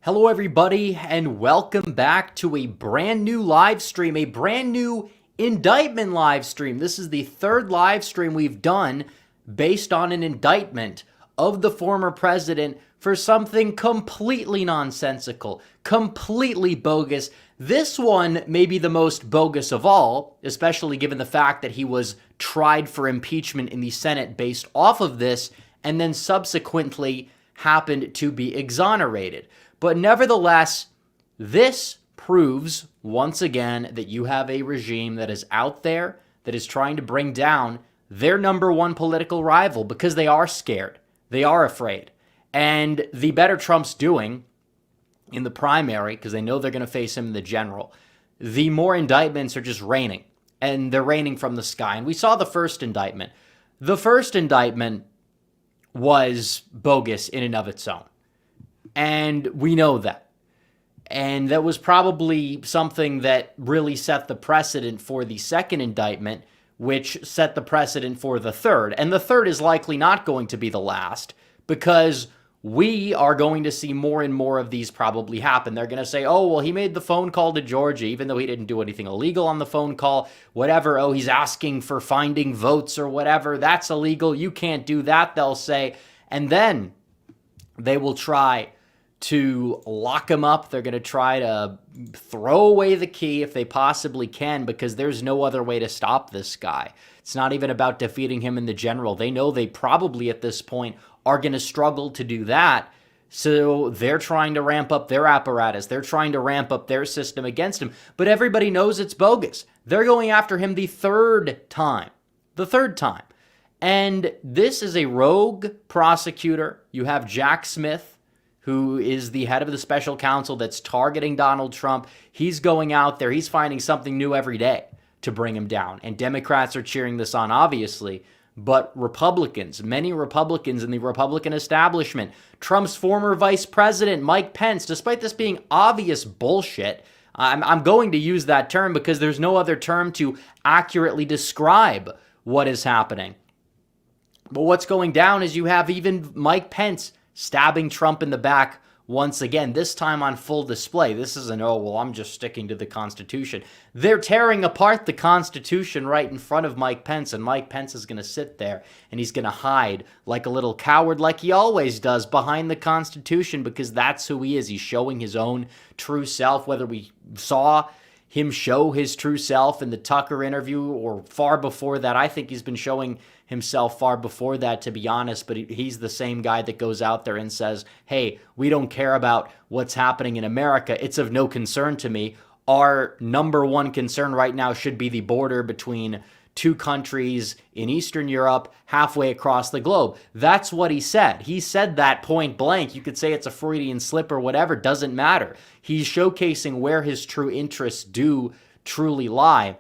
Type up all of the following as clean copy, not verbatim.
Hello, everybody, and welcome back to a brand new live stream, a brand new indictment live stream. This is the third live stream we've done based on an indictment of the former president for something completely nonsensical, completely bogus. This one may be the most bogus of all, especially given the fact that he was tried for impeachment in the Senate based off of this, and then subsequently happened to be exonerated. But nevertheless, this proves once again that you have a regime that is out there that is trying to bring down their number one political rival because they are scared. They are afraid. And the better Trump's doing in the primary, because they know they're going to face him in the general, the more indictments are just raining. And they're raining from the sky. And we saw the first indictment. The first indictment was bogus in and of its own. And we know that. And that was probably something that really set the precedent for the second indictment, which set the precedent for the third. And the third is likely not going to be the last because we are going to see more and more of these probably happen. They're going to say, oh, well, he made the phone call to Georgia, even though he didn't do anything illegal on the phone call, whatever. Oh, he's asking for finding votes or whatever. That's illegal. You can't do that, they'll say. And then they will try to lock him up. They're going to try to throw away the key if they possibly can because there's no other way to stop this guy. It's not even about defeating him in the general. They know they probably at this point are going to struggle to do that. So they're trying to ramp up their apparatus. They're trying to ramp up their system against him. But everybody knows it's bogus. They're going after him the third time. The third time. And this is a rogue prosecutor. You have Jack Smith, who is the head of the special counsel that's targeting Donald Trump. He's going out there. He's finding something new every day to bring him down. And Democrats are cheering this on, obviously. But Republicans, many Republicans in the Republican establishment, Trump's former vice president, Mike Pence, despite this being obvious bullshit, I'm going to use that term because there's no other term to accurately describe what is happening. But what's going down is you have even Mike Pence stabbing Trump in the back once again, this time on full display. This isn't, oh, well, I'm just sticking to the Constitution. They're tearing apart the Constitution right in front of Mike Pence, and Mike Pence is going to sit there, and he's going to hide like a little coward like he always does behind the Constitution because that's who he is. He's showing his own true self, whether we saw him show his true self in the Tucker interview or far before that. I think he's been showing himself far before that, to be honest, but he's the same guy that goes out there and says, hey, we don't care about what's happening in America. It's of no concern to me. Our number one concern right now should be the border between two countries in Eastern Europe, halfway across the globe. That's what he said. He said that point blank. You could say it's a Freudian slip or whatever, doesn't matter. He's showcasing where his true interests do truly lie.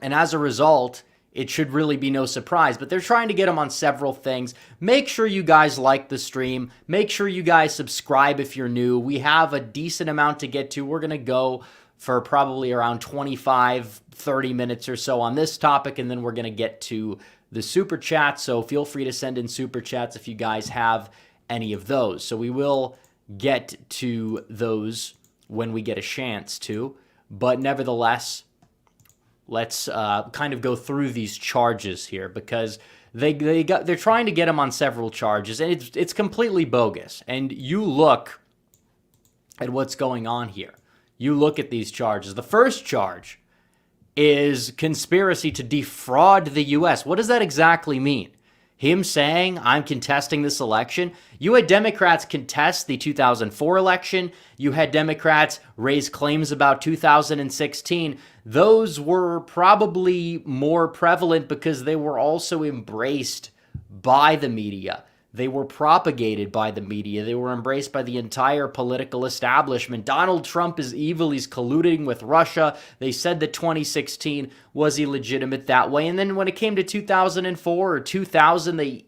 And as a result, it should really be no surprise, but they're trying to get him on several things. Make sure you guys like the stream. Make sure you guys subscribe if you're new. We have a decent amount to get to. We're going to go for probably around 25, 30 minutes or so on this topic, and then we're going to get to the super chats. So feel free to send in super chats if you guys have any of those. So we will get to those when we get a chance to, but nevertheless, let's kind of go through these charges here because they're trying to get him on several charges, and it's completely bogus. And you look at what's going on here. You look at these charges. The first charge is conspiracy to defraud the U.S. What does that exactly mean? Him saying, I'm contesting this election. You had Democrats contest the 2004 election. You had Democrats raise claims about 2016. Those were probably more prevalent because they were also embraced by the media. They were propagated by the media. They were embraced by the entire political establishment. Donald Trump is evil. He's colluding with Russia. They said that 2016 was illegitimate that way. And then when it came to 2004 or 2000, they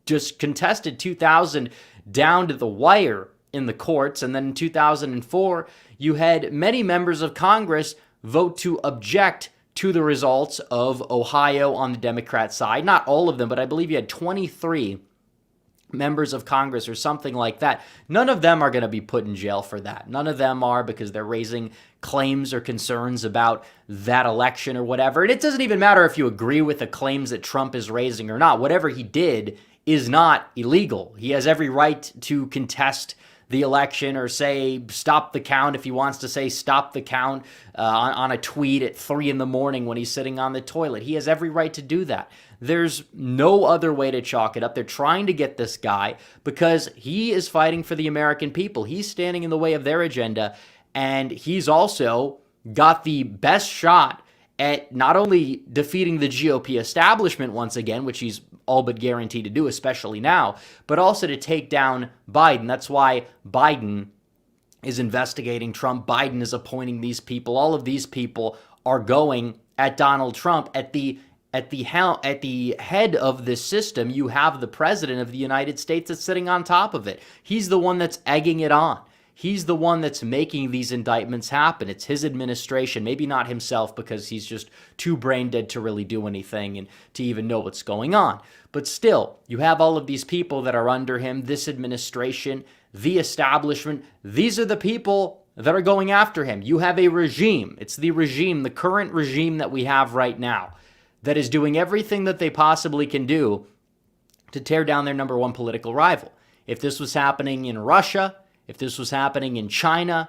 just contested 2000 down to the wire in the courts. And then in 2004, you had many members of Congress vote to object to the results of Ohio on the Democrat side. Not all of them, but I believe you had 23 members of Congress or something like that. None of them are going to be put in jail for that. None of them are, because they're raising claims or concerns about that election or whatever. And it doesn't even matter if you agree with the claims that Trump is raising or not. Whatever he did is not illegal. He has every right to contest the election or say stop the count if he wants to say stop the count on a tweet at 3 a.m. when he's sitting on the toilet. He has every right to do that. There's no other way to chalk it up. They're trying to get this guy because he is fighting for the American people. He's standing in the way of their agenda, and he's also got the best shot at not only defeating the GOP establishment once again, which he's all but guaranteed to do, especially now, but also to take down Biden. That's why Biden is investigating Trump. Biden is appointing these people. All of these people are going at Donald Trump. At the head of this system, you have the president of the United States that's sitting on top of it. He's the one that's egging it on. He's the one that's making these indictments happen. It's his administration, maybe not himself because he's just too brain dead to really do anything and to even know what's going on. But still, you have all of these people that are under him, this administration, the establishment. These are the people that are going after him. You have a regime. It's the regime, the current regime that we have right now, that is doing everything that they possibly can do to tear down their number one political rival. If this was happening in Russia, if this was happening in China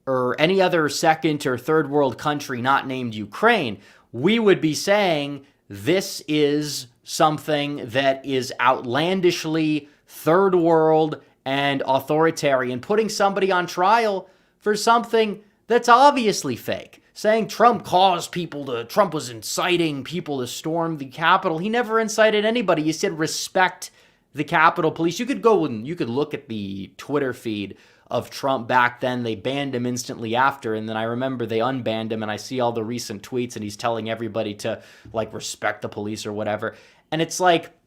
or any other second or third world country not named Ukraine, we would be saying this is something that is outlandishly third world and authoritarian, putting somebody on trial for something that's obviously fake. Saying Trump Trump was inciting people to storm the Capitol. He never incited anybody. He said respect the Capitol Police. You could go and you could look at the Twitter feed of Trump back then. They banned him instantly after, and then I remember they unbanned him, and I see all the recent tweets, and he's telling everybody to, like, respect the police or whatever. And it's like,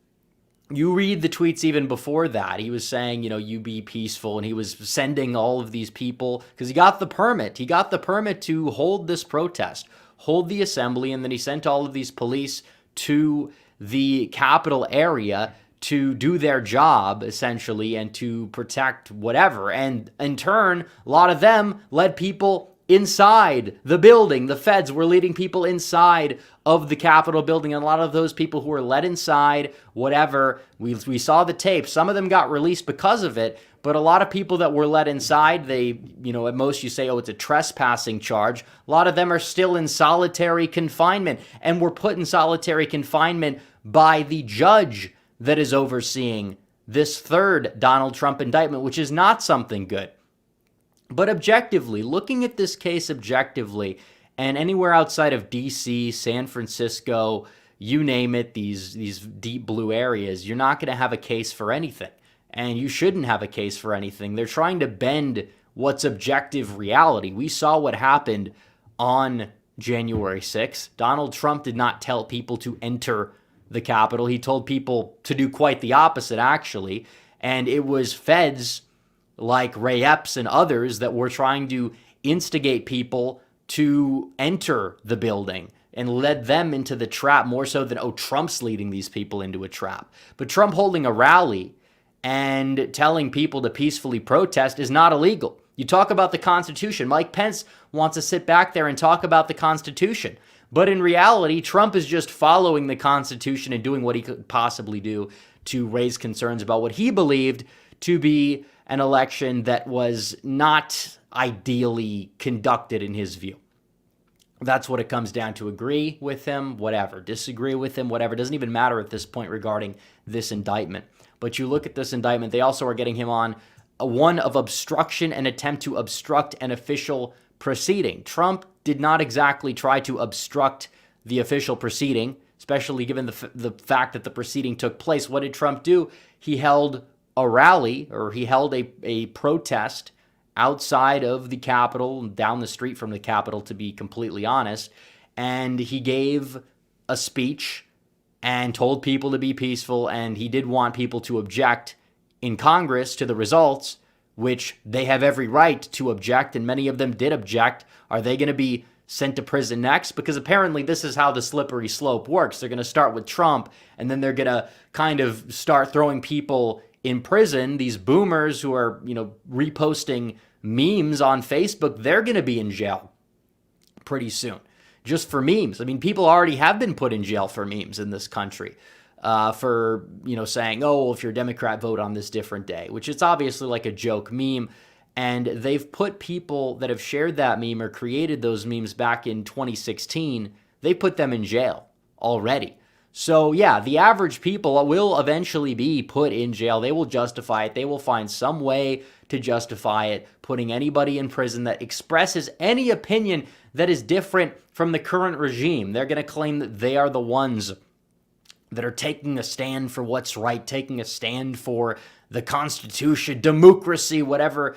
you read the tweets even before that. He was saying, you be peaceful, and he was sending all of these people, because he got the permit. He got the permit to hold this protest, hold the assembly, and then he sent all of these police to the Capitol area to do their job, essentially, and to protect whatever. And in turn, a lot of them led people inside the building. The feds were leading people inside of the Capitol building, and a lot of those people who were led inside, whatever, we saw the tape. Some of them got released because of it, but a lot of people that were led inside, they, at most you say, oh, it's a trespassing charge. A lot of them are still in solitary confinement, and were put in solitary confinement by the judge that is overseeing this third Donald Trump indictment, which is not something good. But objectively, looking at this case objectively, and anywhere outside of D.C., San Francisco, you name it, these deep blue areas, you're not going to have a case for anything. And you shouldn't have a case for anything. They're trying to bend what's objective reality. We saw what happened on January 6th. Donald Trump did not tell people to enter the Capitol. He told people to do quite the opposite, actually. And it was feds like Ray Epps and others that were trying to instigate people to enter the building and led them into the trap more so than, Trump's leading these people into a trap. But Trump holding a rally and telling people to peacefully protest is not illegal. You talk about the Constitution. Mike Pence wants to sit back there and talk about the Constitution. But in reality, Trump is just following the Constitution and doing what he could possibly do to raise concerns about what he believed to be an election that was not ideally conducted in his view. That's what it comes down to. Agree with him, whatever. Disagree with him, whatever. It doesn't even matter at this point regarding this indictment. But you look at this indictment, they also are getting him on one of obstruction and attempt to obstruct an official proceeding. Trump did not exactly try to obstruct the official proceeding, especially given the fact that the proceeding took place. What did Trump do? He held a rally, or he held a protest outside of the Capitol, down the street from the Capitol, to be completely honest, and he gave a speech and told people to be peaceful, and he did want people to object in Congress to the results, which they have every right to object, and many of them did object. Are they going to be sent to prison next? Because apparently this is how the slippery slope works. They're going to start with Trump, and then they're going to kind of start throwing people in prison. These boomers who are, reposting memes on Facebook, they're going to be in jail pretty soon just for memes. I mean, people already have been put in jail for memes in this country. For, saying, oh, if you're a Democrat, vote on this different day, which it's obviously like a joke meme. And they've put people that have shared that meme or created those memes back in 2016, they put them in jail already. So yeah, the average people will eventually be put in jail. They will justify it. They will find some way to justify it, putting anybody in prison that expresses any opinion that is different from the current regime. They're going to claim that they are the ones that are taking a stand for what's right, taking a stand for the Constitution, democracy, whatever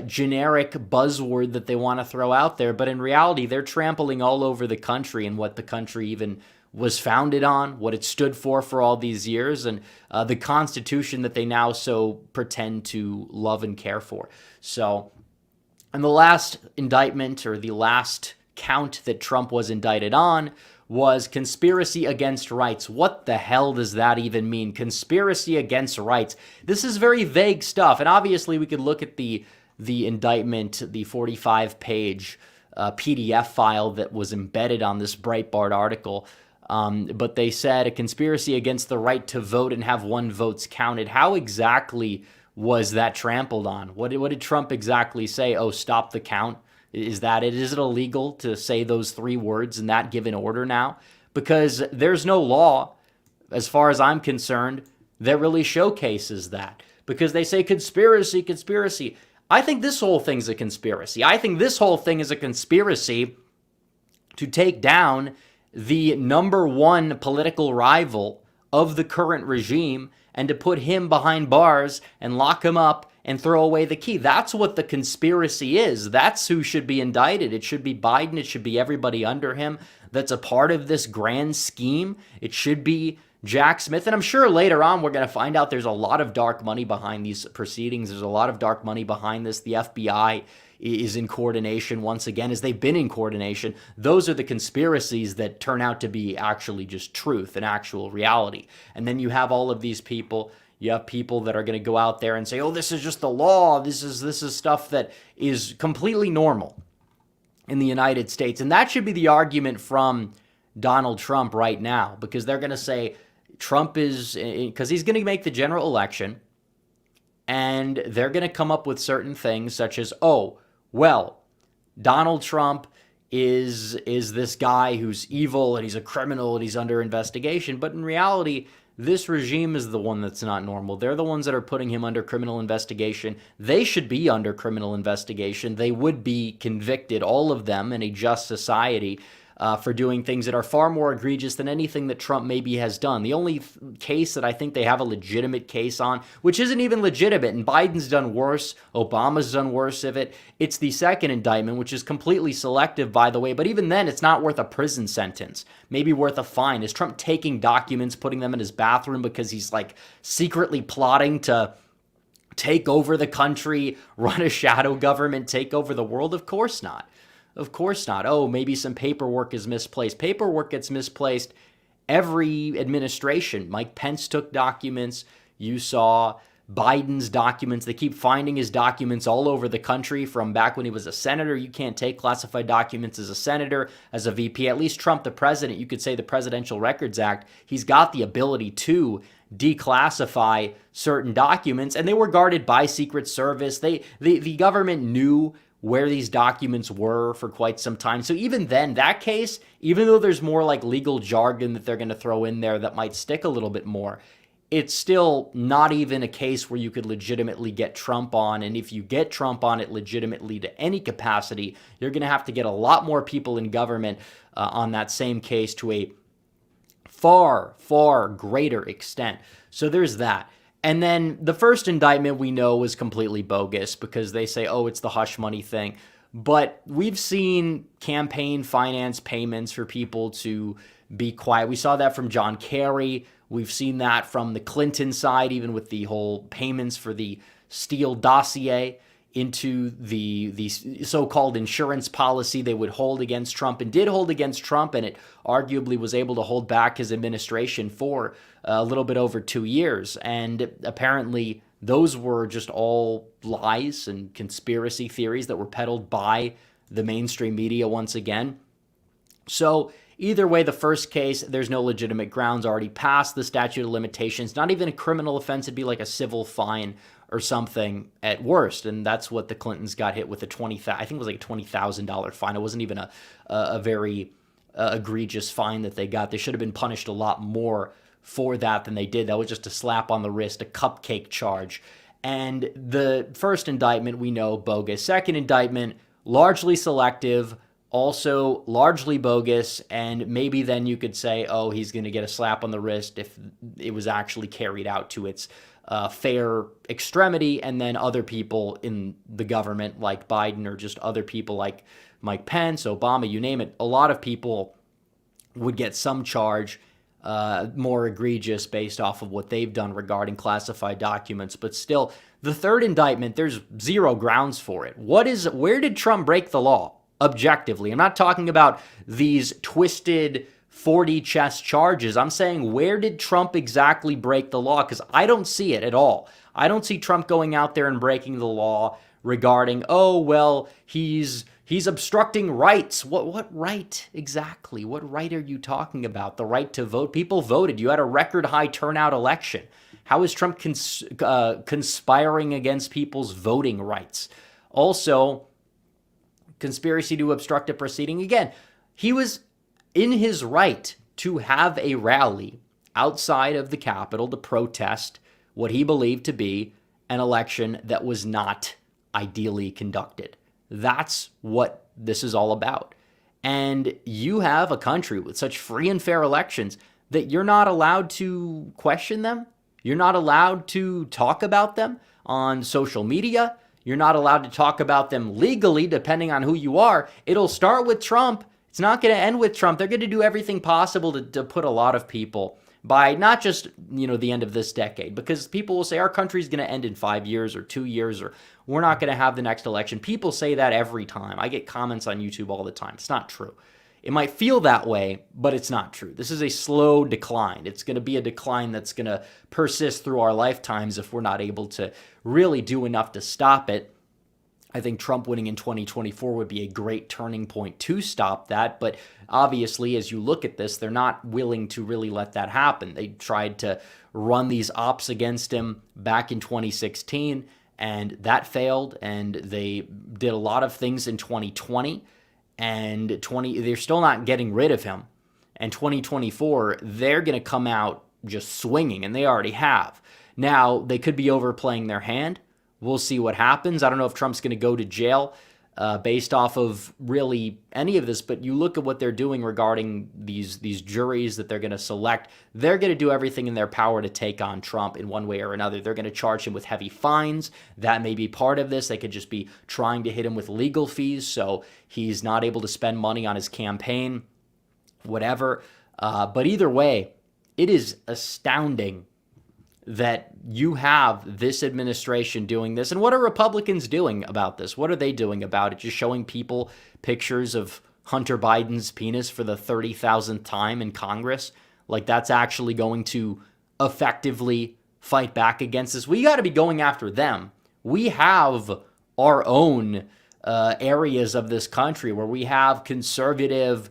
generic buzzword that they want to throw out there. But in reality, they're trampling all over the country and what the country even was founded on, what it stood for all these years, and the Constitution that they now so pretend to love and care for. So, and the last indictment, or the last count that Trump was indicted on, was conspiracy against rights. What the hell does that even mean? Conspiracy against rights. This is very vague stuff. And obviously we could look at the indictment, the 45-page PDF file that was embedded on this Breitbart article. But they said a conspiracy against the right to vote and have one votes counted. How exactly was that trampled on? What did Trump exactly say? Oh, stop the count. Is that it? Is it illegal to say those three words in that given order now? Because there's no law, as far as I'm concerned, that really showcases that. Because they say conspiracy, conspiracy. I think this whole thing's a conspiracy. I think this whole thing is a conspiracy to take down the number one political rival of the current regime and to put him behind bars and lock him up and throw away the key. That's what the conspiracy is. That's who should be indicted. It should be Biden. It should be everybody under him that's a part of this grand scheme. It should be Jack Smith. And I'm sure later on we're going to find out there's a lot of dark money behind these proceedings. There's a lot of dark money behind this. The FBI is in coordination once again, as they've been in coordination. Those are the conspiracies that turn out to be actually just truth and actual reality. And then you have all of these people. You have people that are going to go out there and say, oh, this is just the law. This is stuff that is completely normal in the United States. And that should be the argument from Donald Trump right now, because they're going to say Trump is, because he's going to make the general election, and they're going to come up with certain things such as, oh, well, Donald Trump is this guy who's evil and he's a criminal and he's under investigation. But in reality, this regime is the one that's not normal. They're the ones that are putting him under criminal investigation. They should be under criminal investigation. They would be convicted, all of them, in a just society for doing things that are far more egregious than anything that Trump maybe has done. The only case that I think they have a legitimate case on, which isn't even legitimate, and Biden's done worse, Obama's done worse of it, it's the second indictment, which is completely selective, by the way, but even then, it's not worth a prison sentence, maybe worth a fine. Is Trump taking documents, putting them in his bathroom because he's like secretly plotting to take over the country, run a shadow government, take over the world? Of course not. Of course not. Oh, maybe some paperwork is misplaced. Paperwork gets misplaced every administration. Mike Pence took documents. You saw Biden's documents. They keep finding his documents all over the country from back when he was a senator. You can't take classified documents as a senator, as a VP. At least Trump, the president, you could say the Presidential Records Act, he's got the ability to declassify certain documents, and they were guarded by Secret Service. The government knew where these documents were for quite some time. So even then, that case, even though there's more like legal jargon that they're going to throw in there that might stick a little bit more, it's still not even a case where you could legitimately get Trump on. And if you get Trump on it legitimately to any capacity, you're going to have to get a lot more people in government on that same case to a far, far greater extent. So there's that. And then the first indictment we know was completely bogus because they say, oh, it's the hush money thing. But we've seen campaign finance payments for people to be quiet. We saw that from John Kerry. We've seen that from the Clinton side, even with the whole payments for the Steele dossier. into the so-called insurance policy they would hold against Trump, and did hold against Trump, and it arguably was able to hold back his administration for a little bit over 2 years. And apparently those were just all lies and conspiracy theories that were peddled by the mainstream media once again. So either way, the first case, there's no legitimate grounds, already passed the statute of limitations, not even a criminal offense, it'd be like a civil fine or something at worst. And that's what the Clintons got hit with, I think it was like a $20,000 fine. It wasn't even a very egregious fine that they got. They should have been punished a lot more for that than they did. That was just a slap on the wrist, a cupcake charge. And the first indictment, we know, bogus. Second indictment, largely selective, also largely bogus, and maybe then you could say, oh, he's going to get a slap on the wrist if it was actually carried out to its fair extremity, and then other people in the government like Biden, or just other people like Mike Pence, Obama, you name it, a lot of people would get some charge more egregious based off of what they've done regarding classified documents. But still, the third indictment, there's zero grounds for it. Where did Trump break the law? Objectively. I'm not talking about these twisted 40 chess charges. I'm saying, where did Trump exactly break the law? Because I don't see it at all. I don't see Trump going out there and breaking the law regarding, oh, well, he's obstructing rights. What right exactly? What right are you talking about? The right to vote? People voted. You had a record high turnout election. How is Trump conspiring against people's voting rights? Also, conspiracy to obstruct a proceeding. Again, he was in his right to have a rally outside of the Capitol to protest what he believed to be an election that was not ideally conducted. That's what this is all about. And you have a country with such free and fair elections that you're not allowed to question them. You're not allowed to talk about them on social media. You're not allowed to talk about them legally, depending on who you are. It'll start with Trump. It's not going to end with Trump. They're going to do everything possible to put a lot of people by not just, the end of this decade, because people will say our country's going to end in 5 years or 2 years, or we're not going to have the next election. People say that every time. I get comments on YouTube all the time. It's not true. It might feel that way, but it's not true. This is a slow decline. It's going to be a decline that's going to persist through our lifetimes if we're not able to really do enough to stop it. I think Trump winning in 2024 would be a great turning point to stop that. But obviously, as you look at this, they're not willing to really let that happen. They tried to run these ops against him back in 2016, and that failed. And they did a lot of things in 2020. And they're still not getting rid of him. And 2024, they're going to come out just swinging, and they already have. Now, they could be overplaying their hand. We'll see what happens. I don't know if Trump's going to go to jail based off of really any of this, but you look at what they're doing regarding these juries that they're going to select. They're going to do everything in their power to take on Trump in one way or another. They're going to charge him with heavy fines. That may be part of this. They could just be trying to hit him with legal fees so he's not able to spend money on his campaign, whatever. But either way, it is astounding that you have this administration doing this. And what are Republicans doing about this? What are they doing about it? Just showing people pictures of Hunter Biden's penis for the 30,000th time in Congress? Like, that's actually going to effectively fight back against this? We got to be going after them. We have our own areas of this country where we have conservative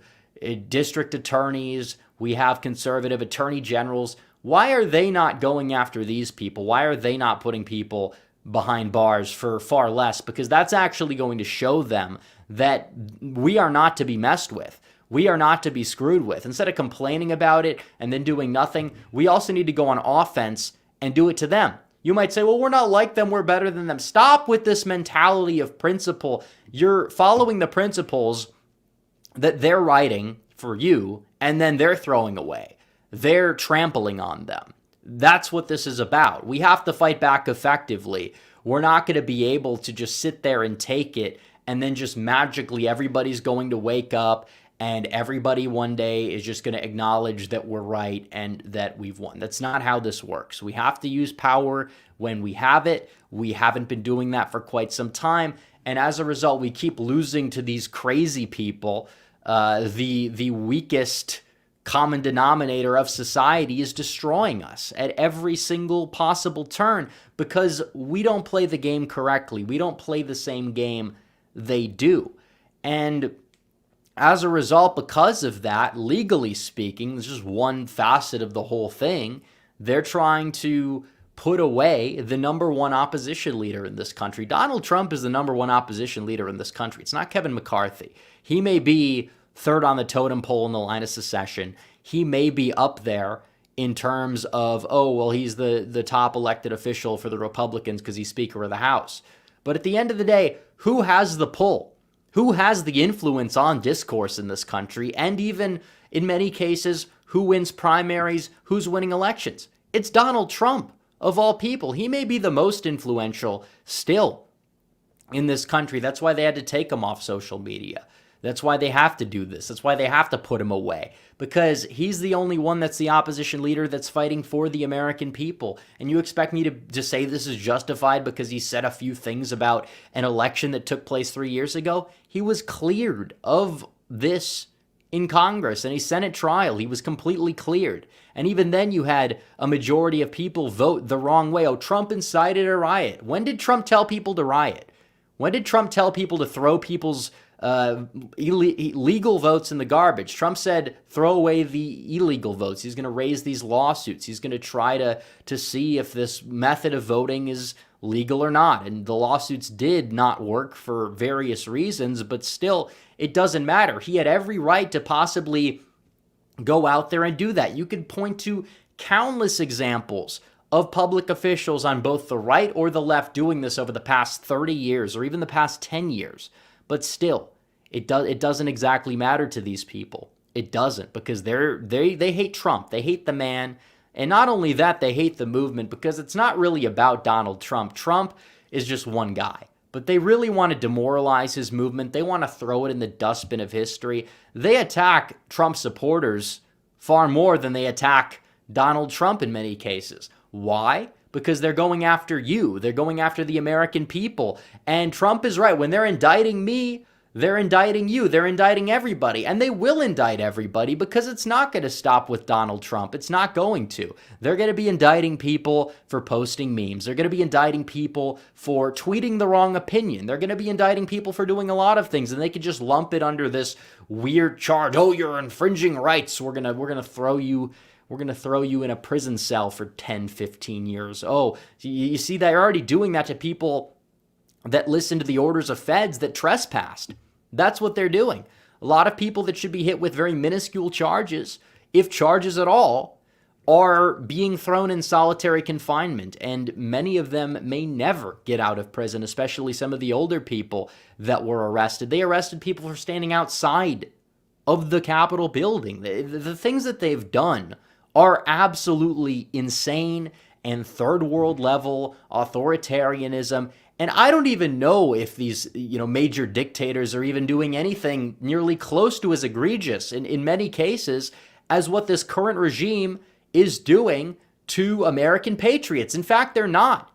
district attorneys, we have conservative attorney generals. Why are they not going after these people? Why are they not putting people behind bars for far less? Because that's actually going to show them that we are not to be messed with. We are not to be screwed with. Instead of complaining about it and then doing nothing, we also need to go on offense and do it to them. You might say, well, we're not like them, we're better than them. Stop with this mentality of principle. You're following the principles that they're writing for you, and then they're throwing away. They're trampling on them. That's what this is about. We have to fight back effectively. We're not going to be able to just sit there and take it and then just magically everybody's going to wake up and everybody one day is just going to acknowledge that we're right and that we've won. That's not how this works. We have to use power. when we have it. We haven't been doing that for quite some time. And as a result, we keep losing to these crazy people. The weakest common denominator of society is destroying us at every single possible turn because we don't play the game correctly. We don't play the same game they do. And as a result, because of that, legally speaking, this is one facet of the whole thing, they're trying to put away the number one opposition leader in this country. Donald Trump is the number one opposition leader in this country. It's not Kevin McCarthy. He may be third on the totem pole in the line of secession. He may be up there in terms of, oh, well, he's the top elected official for the Republicans because he's Speaker of the House. But at the end of the day, who has the pull? Who has the influence on discourse in this country? And even in many cases, who wins primaries? Who's winning elections? It's Donald Trump, of all people. He may be the most influential still in this country. That's why they had to take him off social media. That's why they have to do this. That's why they have to put him away, because he's the only one that's the opposition leader that's fighting for the American people. And you expect me to say this is justified because he said a few things about an election that took place 3 years ago? He was cleared of this in Congress and a Senate trial. He was completely cleared. And even then you had a majority of people vote the wrong way. Oh, Trump incited a riot. When did Trump tell people to riot? When did Trump tell people to throw people's illegal votes in the garbage? Trump said, throw away the illegal votes. He's going to raise these lawsuits. He's going to try to see if this method of voting is legal or not. And the lawsuits did not work for various reasons, but still, it doesn't matter. He had every right to possibly go out there and do that. You could point to countless examples of public officials on both the right or the left doing this over the past 30 years or even the past 10 years. But still, it doesn't exactly matter to these people. It doesn't, because they hate Trump. They hate the man. And not only that, they hate the movement, because it's not really about Donald Trump. Trump is just one guy. But they really want to demoralize his movement. They want to throw it in the dustbin of history. They attack Trump supporters far more than they attack Donald Trump in many cases. Why? Because they're going after you. They're going after the American people. And Trump is right. When they're indicting me, they're indicting you. They're indicting everybody. And they will indict everybody, because it's not going to stop with Donald Trump. It's not going to. They're going to be indicting people for posting memes. They're going to be indicting people for tweeting the wrong opinion. They're going to be indicting people for doing a lot of things. And they could just lump it under this weird charge. Oh, you're infringing rights. We're going to throw you... We're going to throw you in a prison cell for 10, 15 years. Oh, you see, they're already doing that to people that listen to the orders of feds that trespassed. That's what they're doing. A lot of people that should be hit with very minuscule charges, if charges at all, are being thrown in solitary confinement. And many of them may never get out of prison, especially some of the older people that were arrested. They arrested people for standing outside of the Capitol building. The things that they've done are absolutely insane and third world level authoritarianism. And I don't even know if these, major dictators are even doing anything nearly close to as egregious in many cases as what this current regime is doing to American patriots. In fact, they're not.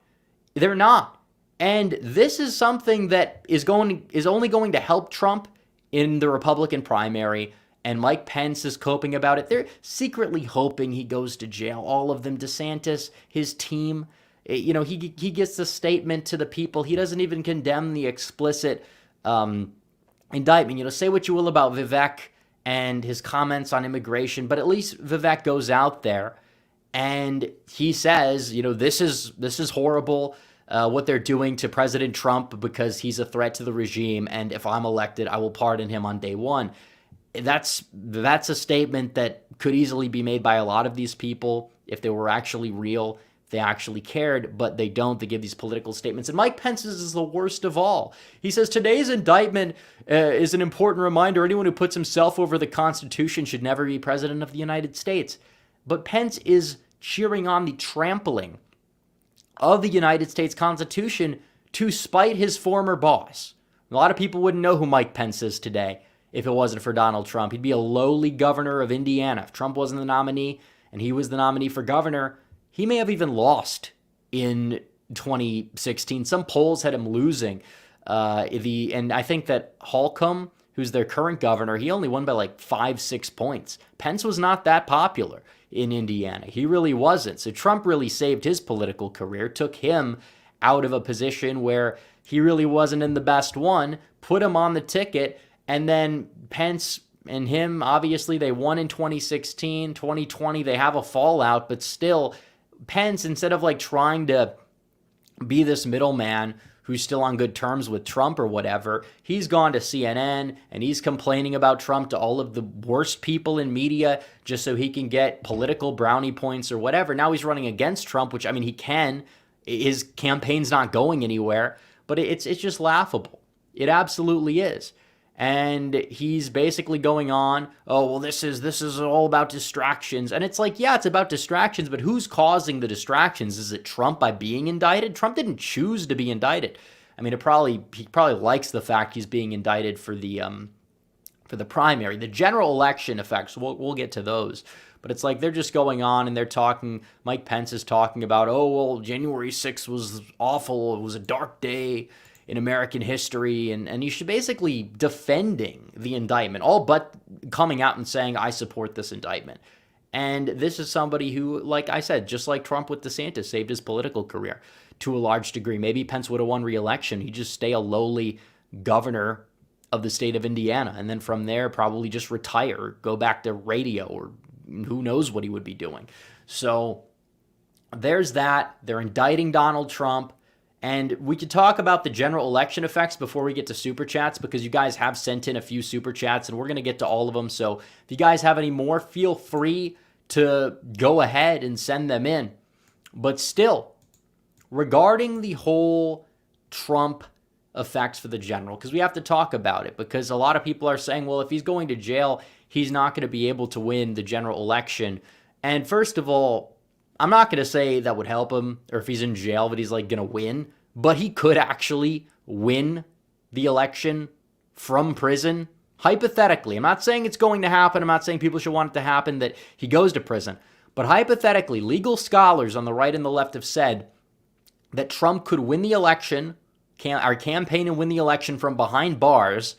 They're not. And this is something that is only going to help Trump in the Republican primary. And Mike Pence is coping about it. They're secretly hoping he goes to jail. All of them. DeSantis, his team, he gets the statement to the people. He doesn't even condemn the explicit indictment. Say what you will about Vivek and his comments on immigration, but at least Vivek goes out there and he says, this is horrible. What they're doing to President Trump, because he's a threat to the regime. And if I'm elected, I will pardon him on day one. That's a statement that could easily be made by a lot of these people if they were actually real, if they actually cared, but they don't. They give these political statements. And Mike Pence's is the worst of all. He says, today's indictment is an important reminder. Anyone who puts himself over the Constitution should never be president of the United States. But Pence is cheering on the trampling of the United States Constitution to spite his former boss. A lot of people wouldn't know who Mike Pence is today if it wasn't for Donald Trump. He'd be a lowly governor of Indiana. If Trump wasn't the nominee and he was the nominee for governor, he may have even lost in 2016. Some polls had him losing. And I think that Holcomb, who's their current governor, he only won by like 5-6 points. Pence was not that popular in Indiana. He really wasn't. So Trump really saved his political career, took him out of a position where he really wasn't in the best one, put him on the ticket, and then Pence and him, obviously, they won in 2016, 2020, they have a fallout, but still, Pence, instead of like trying to be this middleman who's still on good terms with Trump or whatever, he's gone to CNN and he's complaining about Trump to all of the worst people in media just so he can get political brownie points or whatever. Now he's running against Trump, which, I mean, he can. His campaign's not going anywhere, but it's just laughable. It absolutely is. And he's basically going on, oh, well, this is all about distractions. And it's like, yeah, it's about distractions, but who's causing the distractions? Is it Trump by being indicted? Trump didn't choose to be indicted. I mean, he probably likes the fact he's being indicted for the primary. The general election effects, we'll get to those. But it's like they're just going on and they're talking, Mike Pence is talking about, oh, well, January 6th was awful. It was a dark day in American history, and you should basically defending the indictment, all but coming out and saying, I support this indictment. And this is somebody who, like I said, just like Trump with DeSantis, saved his political career to a large degree. Maybe Pence would have won re-election. He'd just stay a lowly governor of the state of Indiana, and then from there probably just retire, go back to radio, or who knows what he would be doing. So there's that. They're indicting Donald Trump. And we could talk about the general election effects before we get to super chats, because you guys have sent in a few super chats and we're going to get to all of them. So if you guys have any more, feel free to go ahead and send them in. But still, regarding the whole Trump effects for the general, because we have to talk about it, because a lot of people are saying, well, if he's going to jail, he's not going to be able to win the general election. And first of all, I'm not going to say that would help him, or if he's in jail that he's like going to win, but he could actually win the election from prison, hypothetically. I'm not saying it's going to happen. I'm not saying people should want it to happen that he goes to prison. But hypothetically, legal scholars on the right and the left have said that Trump could win the election, campaign and win the election from behind bars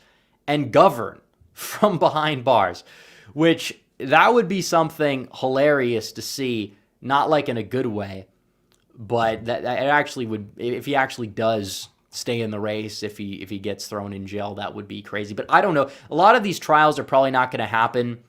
and govern from behind bars, which that would be something hilarious to see. Not like in a good way, but that it actually would, if he actually does stay in the race, if he gets thrown in jail, that would be crazy. But I don't know. A lot of these trials are probably not going to happen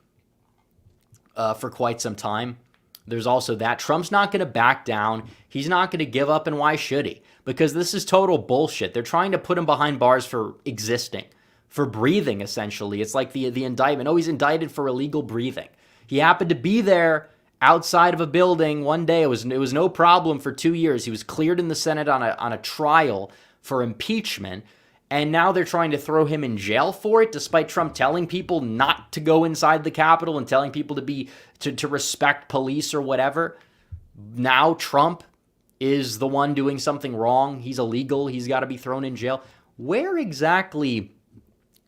for quite some time. There's also that. Trump's not going to back down. He's not going to give up, and why should he? Because this is total bullshit. They're trying to put him behind bars for existing, for breathing, essentially. It's like the indictment. Oh, he's indicted for illegal breathing. He happened to be there outside of a building one day. It was no problem for 2 years. He was cleared in the Senate on a trial for impeachment, and now they're trying to throw him in jail for it, despite Trump telling people not to go inside the Capitol and telling people to respect police or whatever. Now Trump is the one doing something wrong. He's illegal. He's got to be thrown in jail. Where exactly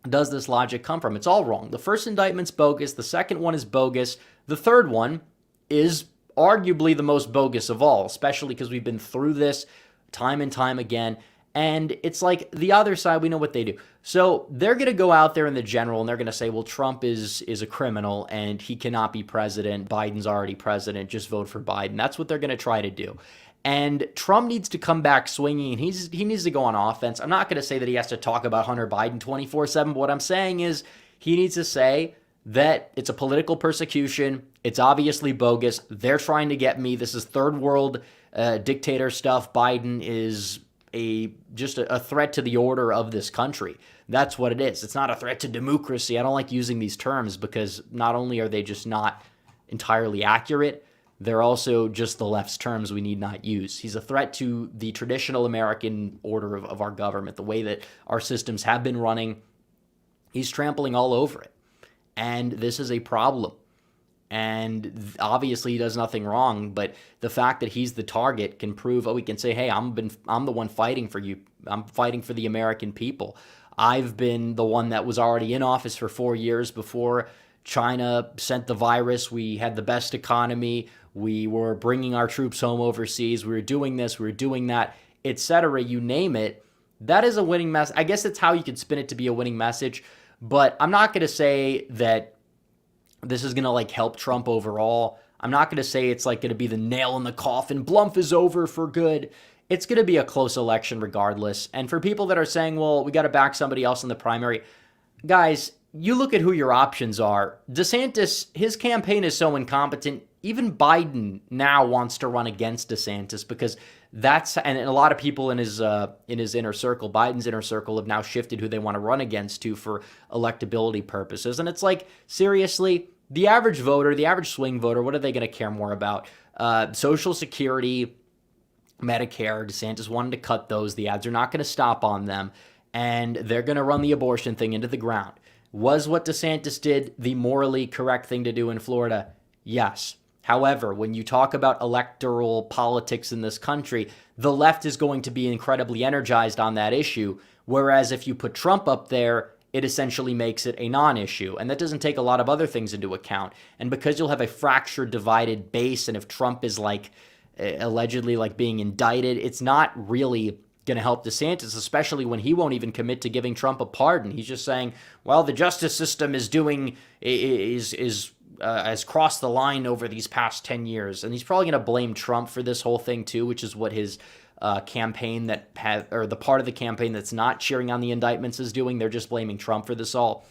does this logic come from? It's all wrong. The first indictment's bogus. The second one is bogus. The third one is arguably the most bogus of all, especially because we've been through this time and time again. And it's like the other side, we know what they do. So they're going to go out there in the general and they're going to say, well, Trump is a criminal and he cannot be president. Biden's already president. Just vote for Biden. That's what they're going to try to do. And Trump needs to come back swinging, and he needs to go on offense. I'm not going to say that he has to talk about Hunter Biden 24/7, but what I'm saying is he needs to say that it's a political persecution. It's obviously bogus. They're trying to get me. This is third world dictator stuff. Biden is just a threat to the order of this country. That's what it is. It's not a threat to democracy. I don't like using these terms because not only are they just not entirely accurate, they're also just the left's terms we need not use. He's a threat to the traditional American order of our government, the way that our systems have been running. He's trampling all over it. And this is a problem. And obviously he does nothing wrong, but the fact that he's the target can prove, we can say, hey, I'm the one fighting for you. I'm fighting for the American people. I've been the one that was already in office for 4 years before China sent the virus. We had the best economy. we were bringing our troops home overseas, we were doing this, we were doing that, etc., you name it, that is a winning message. I guess that's how you could spin it to be a winning message, but I'm not going to say that this is going to like help Trump overall. I'm not going to say it's like going to be the nail in the coffin. Bluff is over for good. It's going to be a close election regardless. And for people that are saying, well, we got to back somebody else in the primary, guys, you look at who your options are. DeSantis, his campaign is so incompetent. Even Biden now wants to run against DeSantis because that's, and a lot of people in his inner circle, Biden's inner circle, have now shifted who they want to run against to for electability purposes. And it's like, seriously, the average voter, the average swing voter, what are they going to care more about? Social Security, Medicare. DeSantis wanted to cut those. The ads are not going to stop on them. And they're going to run the abortion thing into the ground. Was what DeSantis did the morally correct thing to do in Florida? Yes. However, when you talk about electoral politics in this country, the left is going to be incredibly energized on that issue. Whereas if you put Trump up there, it essentially makes it a non-issue. And that doesn't take a lot of other things into account. And because you'll have a fractured, divided base, and if Trump is like allegedly like being indicted, it's not really going to help DeSantis, especially when he won't even commit to giving Trump a pardon. He's just saying, well, the justice system has crossed the line over these past 10 years. And he's probably going to blame Trump for this whole thing too, which is what his campaign the part of the campaign that's not cheering on the indictments is doing. They're just blaming Trump for this all.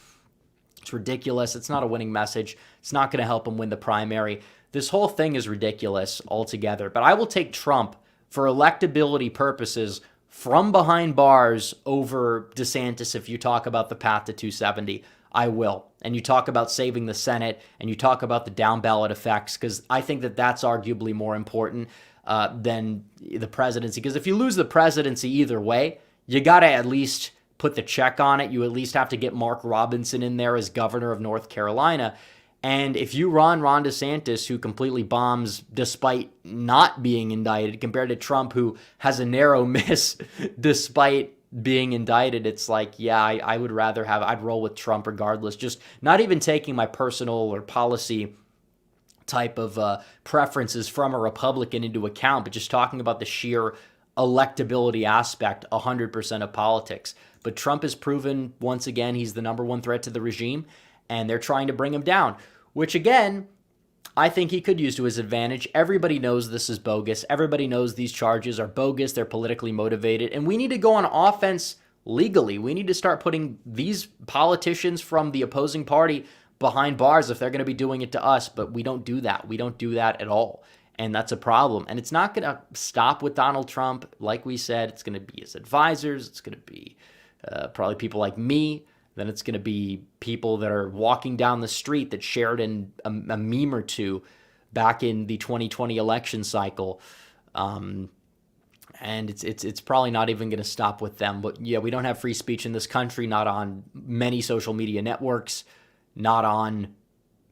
It's ridiculous. It's not a winning message. It's not going to help him win the primary. This whole thing is ridiculous altogether. But I will take Trump for electability purposes from behind bars over DeSantis if you talk about the path to 270. I will. And you talk about saving the Senate, and you talk about the down ballot effects, because I think that that's arguably more important than the presidency. Because if you lose the presidency either way, you got to at least put the check on it. You at least have to get Mark Robinson in there as governor of North Carolina. And if you run Ron DeSantis, who completely bombs despite not being indicted, compared to Trump, who has a narrow miss despite being indicted, it's like, yeah, I would rather I'd roll with Trump regardless. Just not even taking my personal or policy type of preferences from a Republican into account, but just talking about the sheer electability aspect, 100% of politics. But Trump has proven once again he's the number one threat to the regime, and they're trying to bring him down, which again, I think he could use to his advantage. Everybody knows this is bogus. Everybody knows these charges are bogus. They're politically motivated, and we need to go on offense legally. We need to start putting these politicians from the opposing party behind bars if they're going to be doing it to us, but we don't do that. We don't do that at all, and that's a problem. And it's not going to stop with Donald Trump. Like we said, it's going to be his advisors. It's going to be probably people like me. Then it's going to be people that are walking down the street that shared a meme or two back in the 2020 election cycle. And it's probably not even going to stop with them. But yeah, we don't have free speech in this country, not on many social media networks, not on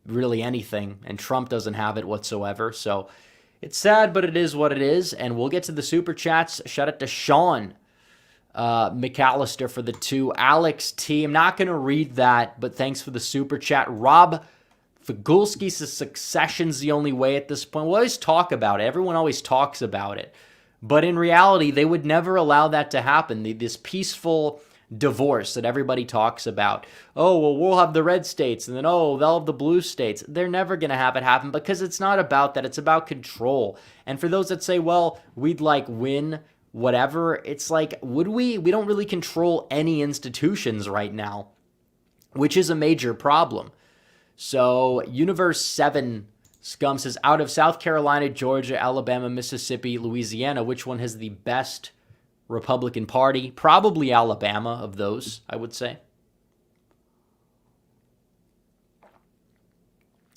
really anything. And Trump doesn't have it whatsoever. So it's sad, but it is what it is. And we'll get to the super chats. Shout out to Sean McAllister for the 2. Alex T. I'm not going to read that, but thanks for the super chat. Rob Fagulski says succession's the only way at this point. We'll always talk about it. Everyone always talks about it. But in reality, they would never allow that to happen. This peaceful divorce that everybody talks about. Oh, well, we'll have the red states, and then, oh, they'll have the blue states. They're never going to have it happen because it's not about that. It's about control. And for those that say, well, we'd win whatever, it's like, would we? We don't really control any institutions right now, which is a major problem. So Universe 7 Scum says, out of South Carolina, Georgia, Alabama, Mississippi, Louisiana, which one has the best Republican Party? Probably Alabama of those, I would say.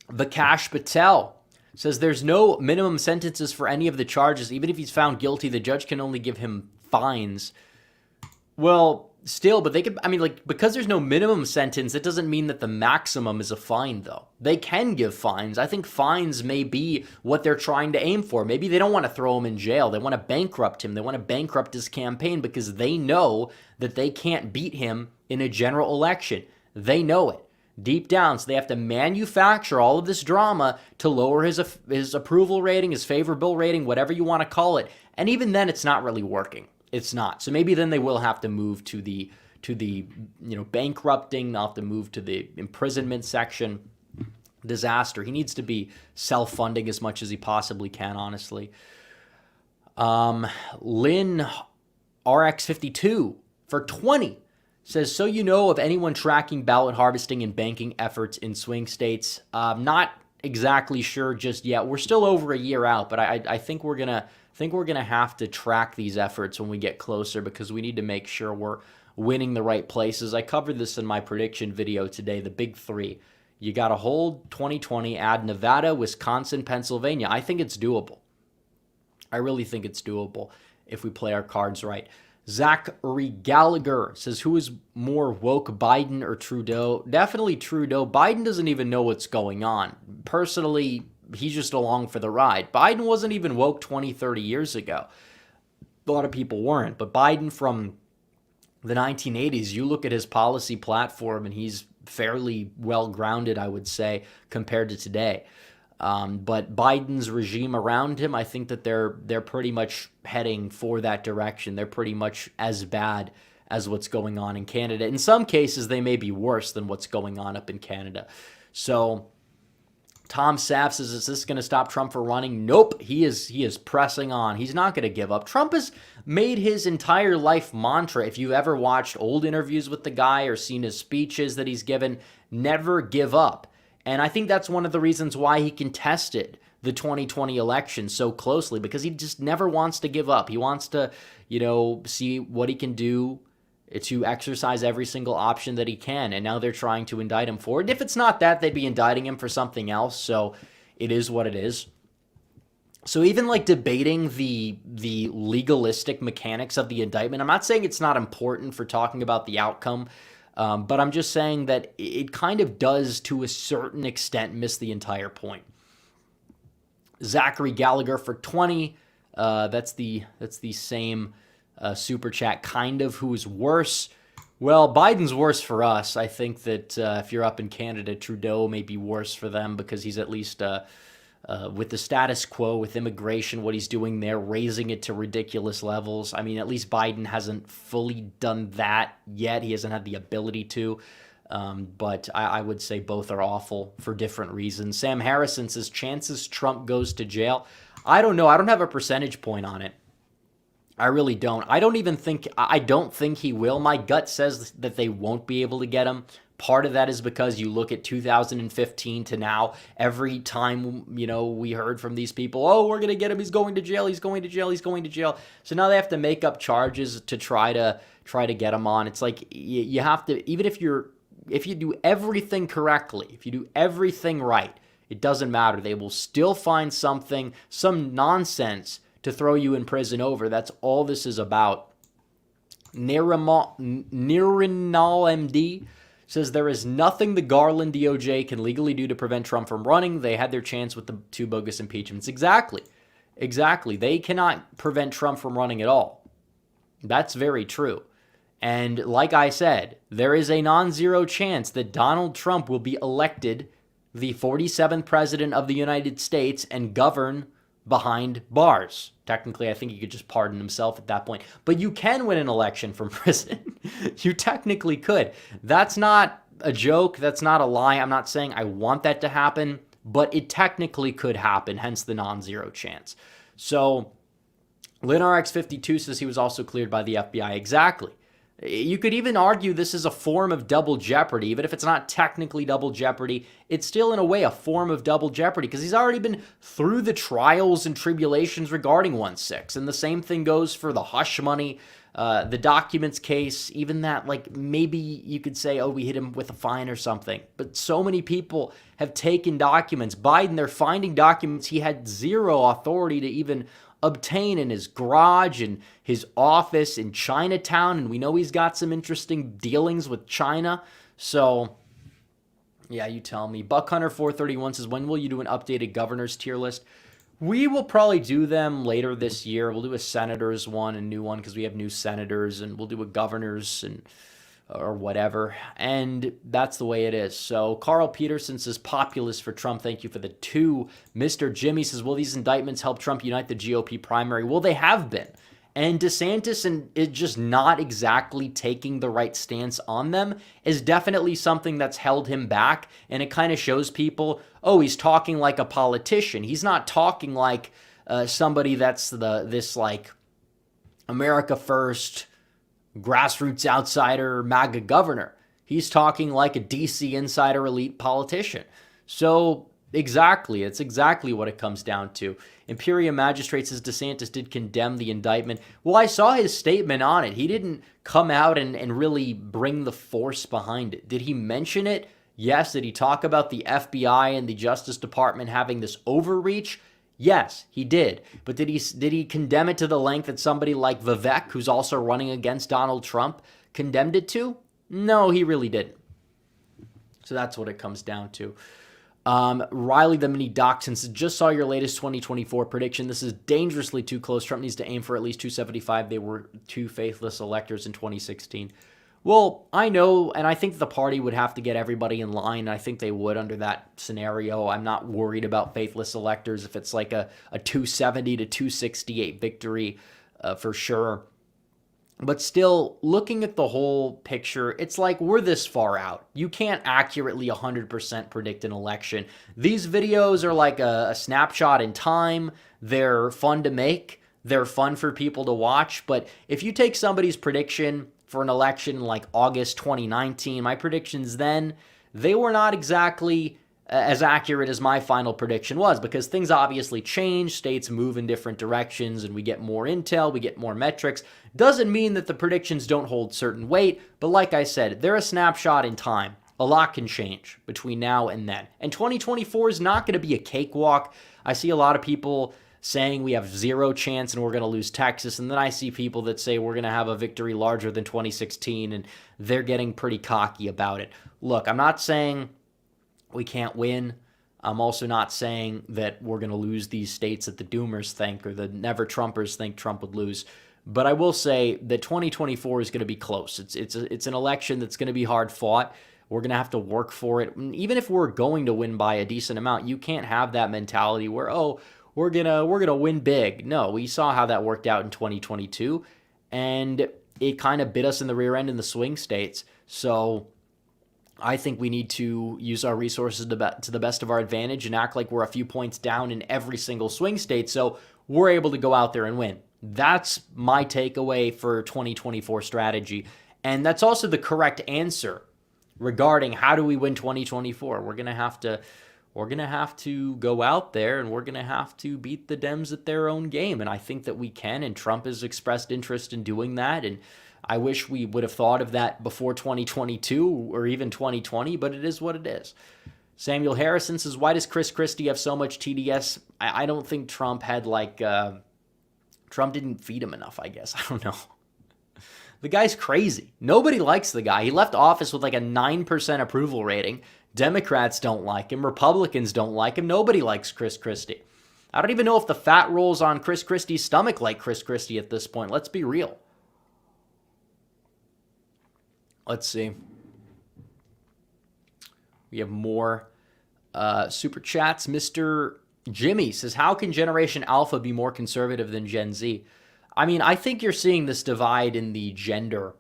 Vikash Patel says there's no minimum sentences for any of the charges. Even if he's found guilty, the judge can only give him fines. Well, still, but they could, because there's no minimum sentence, it doesn't mean that the maximum is a fine, though. They can give fines. I think fines may be what they're trying to aim for. Maybe they don't want to throw him in jail. They want to bankrupt him. They want to bankrupt his campaign because they know that they can't beat him in a general election. They know it. deep down. So they have to manufacture all of this drama to lower his approval rating, his favorable rating, whatever you want to call it. And even then, it's not really working. It's not. So maybe then they will have to move to the bankrupting. They'll have to move to the imprisonment section. Disaster. He needs to be self-funding as much as he possibly can, honestly. Lynn RX52 for 20 says, so you know of anyone tracking ballot harvesting and banking efforts in swing states? Not exactly sure just yet. We're still over a year out, but I think we're gonna have to track these efforts when we get closer, because we need to make sure we're winning the right places. I covered this in my prediction video today, the big three. You got to hold 2020, add Nevada, Wisconsin, Pennsylvania. I think it's doable. I really think it's doable if we play our cards right. Zachary Gallagher says, who is more woke, Biden or Trudeau? Definitely Trudeau. Biden doesn't even know what's going on. Personally, he's just along for the ride. Biden wasn't even woke 20, 30 years ago. A lot of people weren't. But Biden from the 1980s, you look at his policy platform and he's fairly well-grounded, I would say, compared to today. But Biden's regime around him, I think that they're pretty much heading for that direction. They're pretty much as bad as what's going on in Canada. In some cases, they may be worse than what's going on up in Canada. So Tom Saff says, is this going to stop Trump from running? Nope. He is pressing on. He's not going to give up. Trump has made his entire life mantra. If you've ever watched old interviews with the guy or seen his speeches that he's given, never give up. And I think that's one of the reasons why he contested the 2020 election so closely, because he just never wants to give up. He wants to, see what he can do to exercise every single option that he can. And now they're trying to indict him for it. If it's not that, they'd be indicting him for something else. So it is what it is. So even like debating the legalistic mechanics of the indictment, I'm not saying it's not important for talking about the outcome, but I'm just saying that it kind of does, to a certain extent, miss the entire point. Zachary Gallagher for 20. That's the same super chat, kind of. Who's worse? Well, Biden's worse for us. I think that if you're up in Canada, Trudeau may be worse for them, because he's at least with the status quo, with immigration, what he's doing there, raising it to ridiculous levels. I mean, at least Biden hasn't fully done that yet. He hasn't had the ability to. But I would say both are awful for different reasons. Sam Harrison says, chances Trump goes to jail? I don't know. I don't have a percentage point on it. I really don't. I don't think he will. My gut says that they won't be able to get him. Part of that is because you look at 2015 to now, every time, we heard from these people, oh, we're going to get him, he's going to jail, he's going to jail, he's going to jail. So now they have to make up charges to try to get him on. It's like you have to, even if you do everything correctly, if you do everything right, it doesn't matter. They will still find something, some nonsense to throw you in prison over. That's all this is about. Nirinal MD says, there is nothing the Garland DOJ can legally do to prevent Trump from running. They had their chance with the 2 bogus impeachments. Exactly. They cannot prevent Trump from running at all. That's very true. And like I said, there is a non-zero chance that Donald Trump will be elected the 47th president of the United States and govern behind bars. Technically, I think he could just pardon himself at that point. But you can win an election from prison. You technically could. That's not a joke. That's not a lie. I'm not saying I want that to happen, but it technically could happen, hence the non-zero chance. So LinRX52 says he was also cleared by the FBI. Exactly. You could even argue this is a form of double jeopardy. Even if it's not technically double jeopardy, it's still in a way a form of double jeopardy, because he's already been through the trials and tribulations regarding 1-6. And the same thing goes for the hush money, the documents case, even that, like, maybe you could say, oh, we hit him with a fine or something. But so many people have taken documents. Biden, they're finding documents he had zero authority to even obtain in his garage and his office in Chinatown, and we know he's got some interesting dealings with China. So yeah, you tell me. Buck Hunter 431 says, when will you do an updated governor's tier list? We will probably do them later this year. We'll do a senators one, a new one, because we have new senators, and we'll do a governor's, and or whatever. And that's the way it is. So Carl Peterson says, populist for Trump. Thank you for the 2. Mr. Jimmy says, will these indictments help Trump unite the GOP primary? Well, they have been. And DeSantis is just not exactly taking the right stance on them is definitely something that's held him back. And it kind of shows people, oh, he's talking like a politician. He's not talking like somebody that's this like America First, grassroots outsider, MAGA governor. He's talking like a DC insider elite politician. So exactly, it's exactly what it comes down to. Imperium Magistrate says DeSantis did condemn the indictment. Well, I saw his statement on it. He didn't come out and really bring the force behind it. Did he mention it? Yes. Did he talk about the FBI and the Justice Department having this overreach? Yes, he did. But did he condemn it to the length that somebody like Vivek, who's also running against Donald Trump, condemned it to? No, he really didn't. So that's what it comes down to. Riley the Mini Dachshund says, just saw your latest 2024 prediction. This is dangerously too close. Trump needs to aim for at least 275. They were 2 faithless electors in 2016. Well, I know, and I think the party would have to get everybody in line. I think they would under that scenario. I'm not worried about faithless electors if it's like a 270 to 268 victory for sure. But still, looking at the whole picture, it's like we're this far out. You can't accurately 100% predict an election. These videos are like a snapshot in time. They're fun to make. They're fun for people to watch. But if you take somebody's prediction for an election like August 2019, my predictions then, they were not exactly as accurate as my final prediction was because things obviously change, states move in different directions, and we get more intel, we get more metrics. Doesn't mean that the predictions don't hold certain weight, but like I said, they're a snapshot in time. A lot can change between now and then. And 2024 is not going to be a cakewalk. I see a lot of people saying we have 0 chance and we're going to lose Texas. And then I see people that say we're going to have a victory larger than 2016, and they're getting pretty cocky about it. Look, I'm not saying we can't win. I'm also not saying that we're going to lose these states that the Doomers think or the Never-Trumpers think Trump would lose. But I will say that 2024 is going to be close. It's an election that's going to be hard fought. We're going to have to work for it. And even if we're going to win by a decent amount, you can't have that mentality where, oh, we're gonna win big. No, we saw how that worked out in 2022, and it kind of bit us in the rear end in the swing states. So I think we need to use our resources to the best of our advantage and act like we're a few points down in every single swing state so we're able to go out there and win. That's my takeaway for 2024 strategy. And that's also the correct answer regarding how do we win 2024. We're going to have to go out there and we're going to have to beat the Dems at their own game. And I think that we can, and Trump has expressed interest in doing that. And I wish we would have thought of that before 2022 or even 2020, but it is what it is. Samuel Harrison says, why does Chris Christie have so much TDS? I don't think Trump had Trump didn't feed him enough, I guess. I don't know. The guy's crazy. Nobody likes the guy. He left office with like a 9% approval rating. Democrats don't like him. Republicans don't like him. Nobody likes Chris Christie. I don't even know if the fat rolls on Chris Christie's stomach like Chris Christie at this point. Let's be real. Let's see. We have more super chats. Mr. Jimmy says, how can Generation Alpha be more conservative than Gen Z? I mean, I think you're seeing this divide in the gender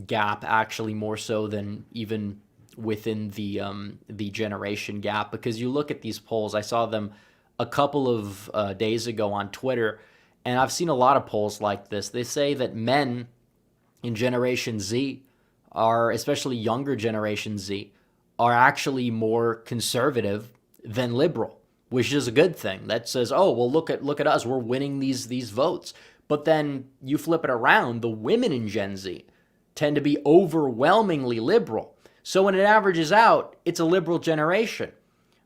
gap actually more so than even within the generation gap, because you look at these polls. I saw them a couple of days ago on Twitter, and I've seen a lot of polls like this. They say that men in Generation Z are, especially younger Generation Z, are actually more conservative than liberal, which is a good thing. That says, oh, well, look at us. We're winning these votes. But then you flip it around, the women in Gen Z tend to be overwhelmingly liberal. So when it averages out, it's a liberal generation.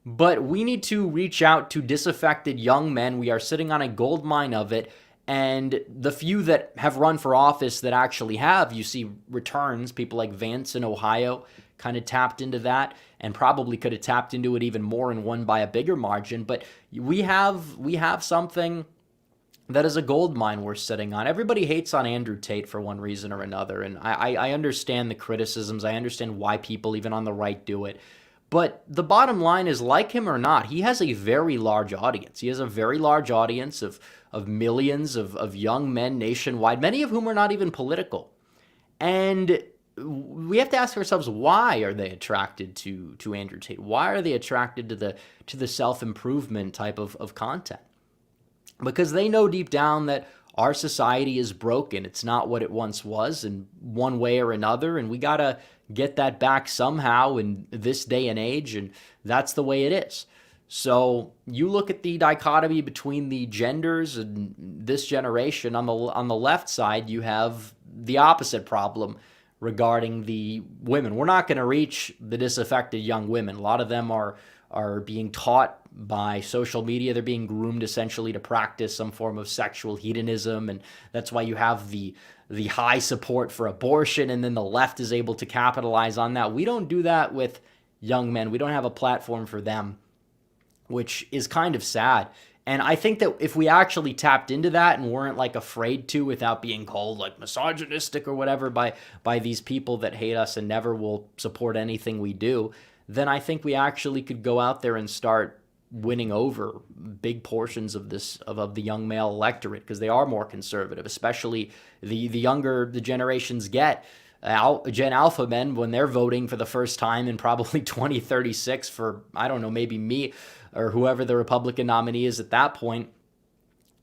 But we need to reach out to disaffected young men. We are sitting on a gold mine of it. And the few that have run for office that actually have, you see returns. People like Vance in Ohio kind of tapped into that and probably could have tapped into it even more and won by a bigger margin. But we have something that is a gold mine we're sitting on. Everybody hates on Andrew Tate for one reason or another, and I understand the criticisms. I understand why people, even on the right, do it. But the bottom line is, like him or not, he has a very large audience. He has a very large audience of millions of young men nationwide, many of whom are not even political. And we have to ask ourselves, why are they attracted to Andrew Tate? Why are they attracted to the self-improvement type of content? Because they know deep down that our society is broken. It's not what it once was in one way or another, and we got to get that back somehow in this day and age, and that's the way it is. So you look at the dichotomy between the genders and this generation. On the left side, you have the opposite problem regarding the women. We're not going to reach the disaffected young women. A lot of them are being taught by social media. They're being groomed essentially to practice some form of sexual hedonism, and that's why you have the high support for abortion, and then the left is able to capitalize on that. We don't do that with young men. We don't have a platform for them, which is kind of sad. And I think that if we actually tapped into that and weren't like afraid to, without being called like misogynistic or whatever by these people that hate us and never will support anything we do, then I think we actually could go out there and start winning over big portions of the young male electorate, because they are more conservative, especially the younger the generations get. Gen Alpha men, when they're voting for the first time in probably 2036 for, I don't know, maybe me or whoever the Republican nominee is at that point,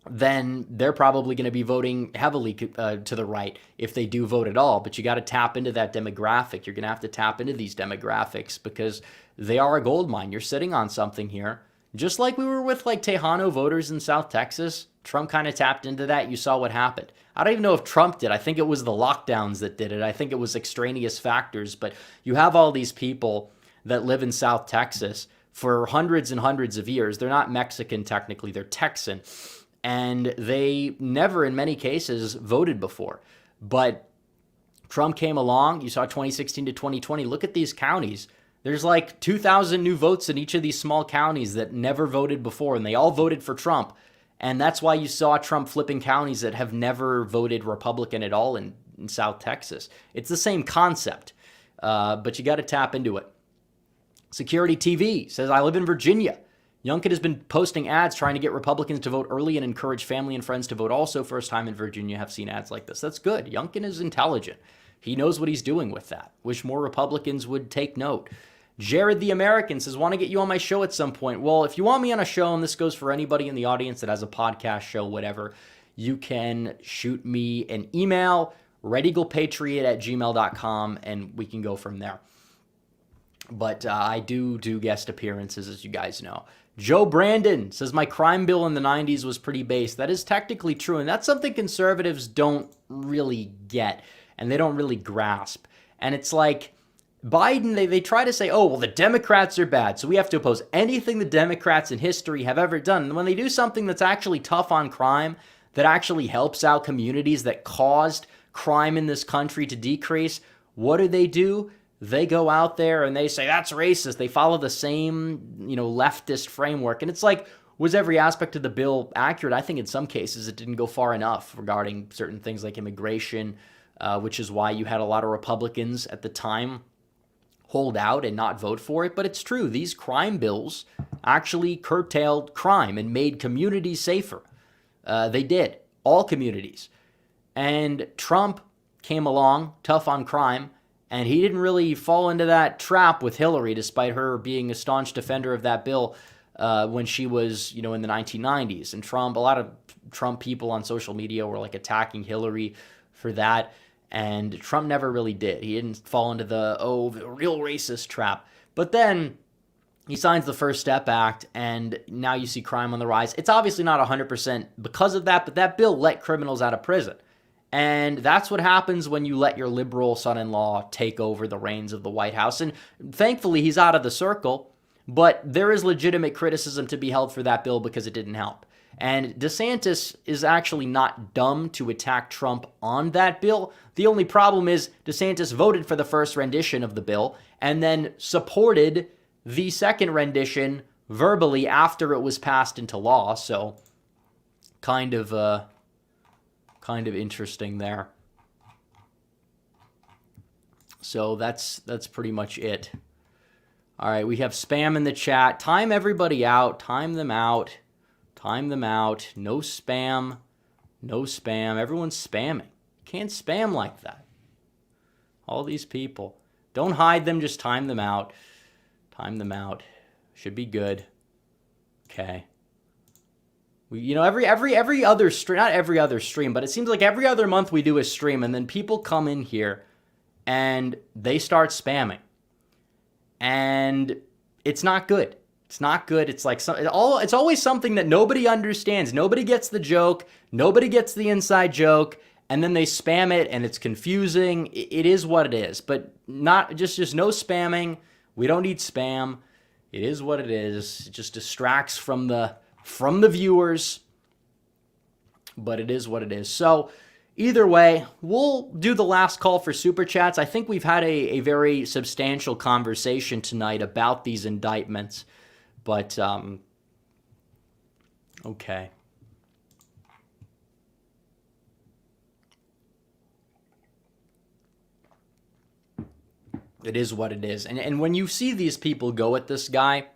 then they're probably going to be voting heavily to the right if they do vote at all. But you got to tap into that demographic. You're going to have to tap into these demographics because they are a gold mine. You're sitting on something here. Just like we were with like Tejano voters in South Texas, Trump kind of tapped into that. You saw what happened. I don't even know if Trump did. I think it was the lockdowns that did it. I think it was extraneous factors. But you have all these people that live in South Texas for hundreds and hundreds of years. They're not Mexican technically. They're Texan. And they never, in many cases, voted before. But Trump came along. You saw 2016 to 2020. Look at these counties. There's like 2,000 new votes in each of these small counties that never voted before, and they all voted for Trump. And that's why you saw Trump flipping counties that have never voted Republican at all in South Texas. It's the same concept, but you got to tap into it. Security TV says, I live in Virginia. Youngkin has been posting ads trying to get Republicans to vote early and encourage family and friends to vote also. First time in Virginia have seen ads like this. That's good. Youngkin is intelligent. He knows what he's doing with that. Wish more Republicans would take note. Jared the American says, want to get you on my show at some point. Well, if you want me on a show, and this goes for anybody in the audience that has a podcast show, whatever, you can shoot me an email, redeaglepatriot@gmail.com, and we can go from there. But I do guest appearances, as you guys know. Joe Brandon says, my crime bill in the 90s was pretty base. That is technically true, and that's something conservatives don't really get, and they don't really grasp. And it's like, Biden, they try to say, oh, well, the Democrats are bad, so we have to oppose anything the Democrats in history have ever done. And when they do something that's actually tough on crime, that actually helps out communities that caused crime in this country to decrease, what do? They go out there and they say, that's racist. They follow the same, leftist framework. And it's like, was every aspect of the bill accurate? I think in some cases it didn't go far enough regarding certain things like immigration, which is why you had a lot of Republicans at the time hold out and not vote for it. But it's true. These crime bills actually curtailed crime and made communities safer. They did. All communities. And Trump came along, tough on crime, and he didn't really fall into that trap with Hillary, despite her being a staunch defender of that bill when she was, in the 1990s. And Trump, a lot of Trump people on social media were like attacking Hillary for that. And Trump never really did. He didn't fall into the real racist trap. But then he signs the First Step Act, and now you see crime on the rise. It's obviously not 100% because of that, but that bill let criminals out of prison. And that's what happens when you let your liberal son-in-law take over the reins of the White House. And thankfully, he's out of the circle, but there is legitimate criticism to be held for that bill because it didn't help. And DeSantis is actually not dumb to attack Trump on that bill. The only problem is DeSantis voted for the first rendition of the bill and then supported the second rendition verbally after it was passed into law. So kind of interesting there. So that's pretty much it. All right, we have spam in the chat. Time everybody out. Time them out. Time them out. No spam. No spam. Everyone's spamming. Can't spam like that. All these people. Don't hide them. Just time them out. Time them out. Should be good. Okay. You know, every other stream, not every other stream, but it seems like every other month we do a stream, and then people come in here and they start spamming. And it's not good. It's not good. It's like it's always something that nobody understands. Nobody gets the joke. Nobody gets the inside joke. And then they spam it, and it's confusing. It is what it is. But not just no spamming. We don't need spam. It is what it is. It just distracts from the viewers. But it is what it is. So either way, we'll do the last call for Super Chats. I think we've had a very substantial conversation tonight about these indictments. But, okay. It is what it is. And when you see these people go at this guy,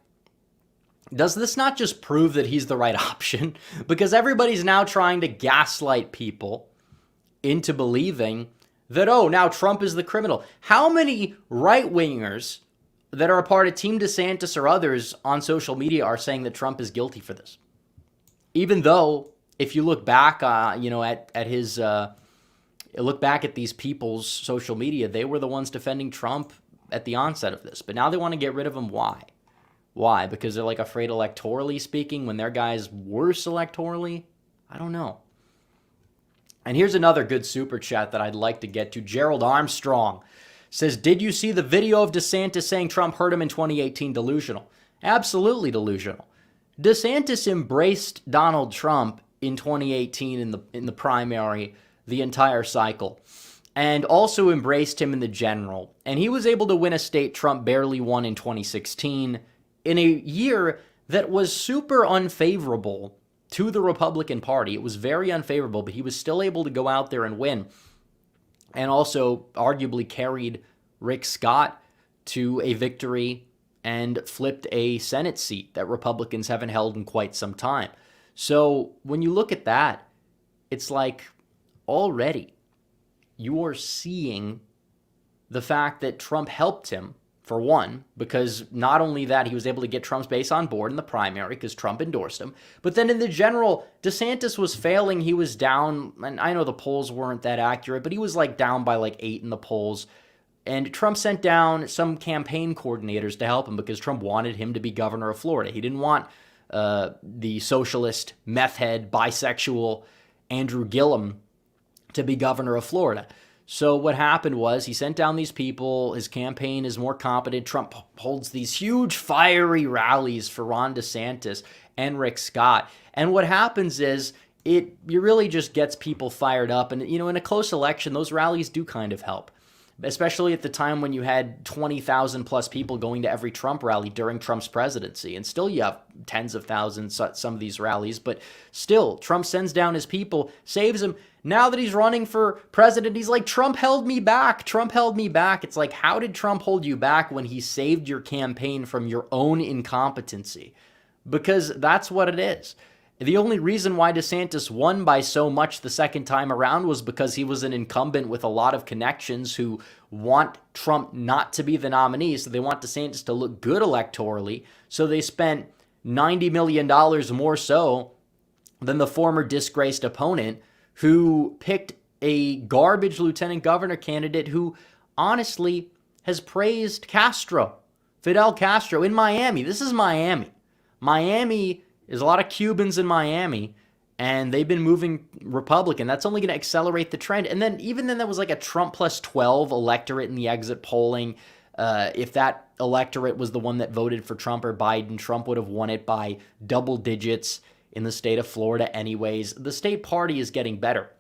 does this not just prove that he's the right option? Because everybody's now trying to gaslight people into believing that, oh, now Trump is the criminal. How many right-wingers that are a part of Team DeSantis or others on social media are saying that Trump is guilty for this? Even though, if you look back, at his, look back at these people's social media, they were the ones defending Trump at the onset of this. But now they want to get rid of him. Why? Why? Because they're like afraid electorally speaking when their guy's worse electorally? I don't know. And here's another good super chat that I'd like to get to. Gerald Armstrong says, did you see the video of DeSantis saying Trump hurt him in 2018? Delusional. Absolutely delusional. DeSantis embraced Donald Trump in 2018 in the primary, the entire cycle, and also embraced him in the general. And he was able to win a state Trump barely won in 2016 in a year that was super unfavorable to the Republican Party. It was very unfavorable, but he was still able to go out there and win, and also arguably carried Rick Scott to a victory and flipped a Senate seat that Republicans haven't held in quite some time. So when you look at that, it's like already you are seeing the fact that Trump helped him, for one, because not only that, he was able to get Trump's base on board in the primary because Trump endorsed him, but then in the general, DeSantis was failing. He was down, and I know the polls weren't that accurate, but he was like down by like 8 in the polls. And Trump sent down some campaign coordinators to help him because Trump wanted him to be governor of Florida. He didn't want the socialist, meth head, bisexual Andrew Gillum to be governor of Florida. So what happened was he sent down these people. His campaign is more competent. Trump holds these huge fiery rallies for Ron DeSantis and Rick Scott. And what happens is it really just gets people fired up. And, you know, in a close election, those rallies do kind of help, especially at the time when you had 20,000 plus people going to every Trump rally during Trump's presidency. And still you have tens of thousands at some of these rallies, but still Trump sends down his people, saves him. Now that he's running for president, he's like, Trump held me back. Trump held me back. It's like, how did Trump hold you back when he saved your campaign from your own incompetency? Because that's what it is. The only reason why DeSantis won by so much the second time around was because he was an incumbent with a lot of connections who want Trump not to be the nominee, so they want DeSantis to look good electorally, so they spent $90 million more so than the former disgraced opponent who picked a garbage lieutenant governor candidate who honestly has praised Fidel Castro in Miami. This is Miami. Miami, there's a lot of Cubans in Miami, and they've been moving Republican. That's only going to accelerate the trend. And then even then, there was like a Trump plus 12 electorate in the exit polling. If that electorate was the one that voted for Trump or Biden, Trump would have won it by double digits in the state of Florida anyways. The state party is getting better.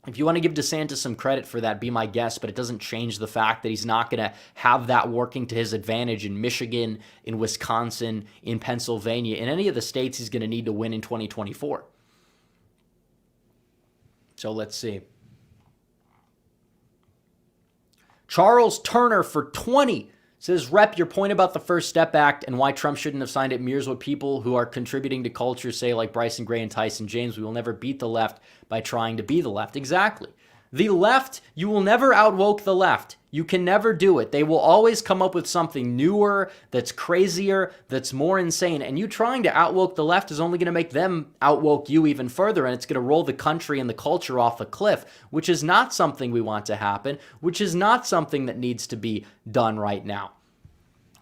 If you want to give DeSantis some credit for that, be my guest, but it doesn't change the fact that he's not going to have that working to his advantage in Michigan, in Wisconsin, in Pennsylvania, in any of the states he's going to need to win in 2024. So let's see. Charles Turner for 20 says, Rep, your point about the First Step Act and why Trump shouldn't have signed it mirrors what people who are contributing to culture say, like Bryson Gray and Tyson James. We will never beat the left by trying to be the left. Exactly. The left, you will never outwoke the left. You can never do it. They will always come up with something newer, that's crazier, that's more insane. And you trying to outwoke the left is only going to make them outwoke you even further. And it's going to roll the country and the culture off a cliff, which is not something we want to happen, which is not something that needs to be done right now.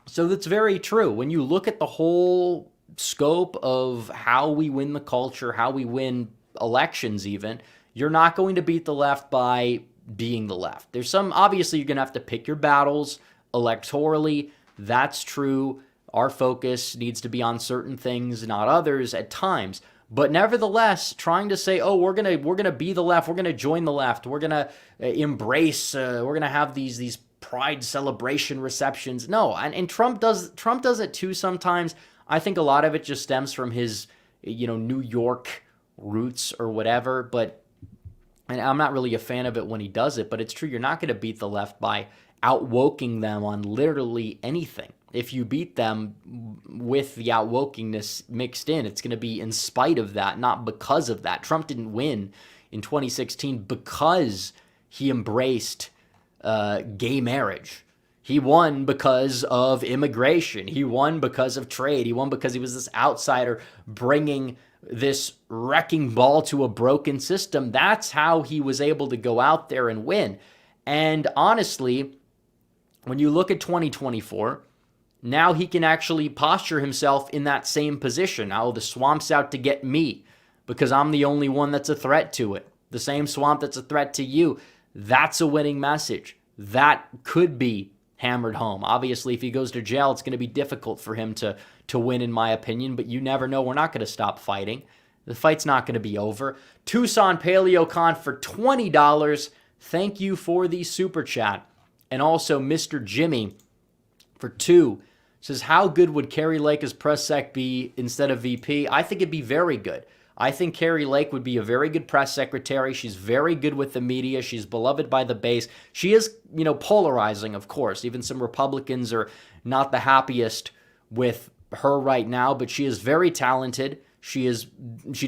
So that's very true. When you look at the whole scope of how we win the culture, how we win elections even, you're not going to beat the left by being the left. There's some, obviously, you're going to have to pick your battles electorally. That's true. Our focus needs to be on certain things, not others at times. But nevertheless, trying to say, oh, we're gonna be the left, we're gonna join the left, we're gonna embrace, we're gonna have these pride celebration receptions. No, and Trump does it too sometimes. I think a lot of it just stems from his, New York roots or whatever. And I'm not really a fan of it when he does it, but it's true. You're not going to beat the left by outwoking them on literally anything. If you beat them with the outwokiness mixed in, it's going to be in spite of that, not because of that. Trump didn't win in 2016 because he embraced gay marriage. He won because of immigration. He won because of trade. He won because he was this outsider bringing this wrecking ball to a broken system. That's how he was able to go out there and win. And honestly, when you look at 2024, now he can actually posture himself in that same position. Oh, the swamp's out to get me because I'm the only one that's a threat to it. The same swamp that's a threat to you. That's a winning message. That could be hammered home. Obviously, if he goes to jail, it's going to be difficult for him to win, in my opinion, but you never know. We're not going to stop fighting. The fight's not going to be over. Tucson PaleoCon for $20. Thank you for the super chat. And also Mr. Jimmy for $2 says, how good would Kari Lake as press sec be instead of VP? I think it'd be very good. I think Kari Lake would be a very good press secretary. She's very good with the media. She's beloved by the base. She is, polarizing, of course. Even some Republicans are not the happiest with her right now, but she is very talented. She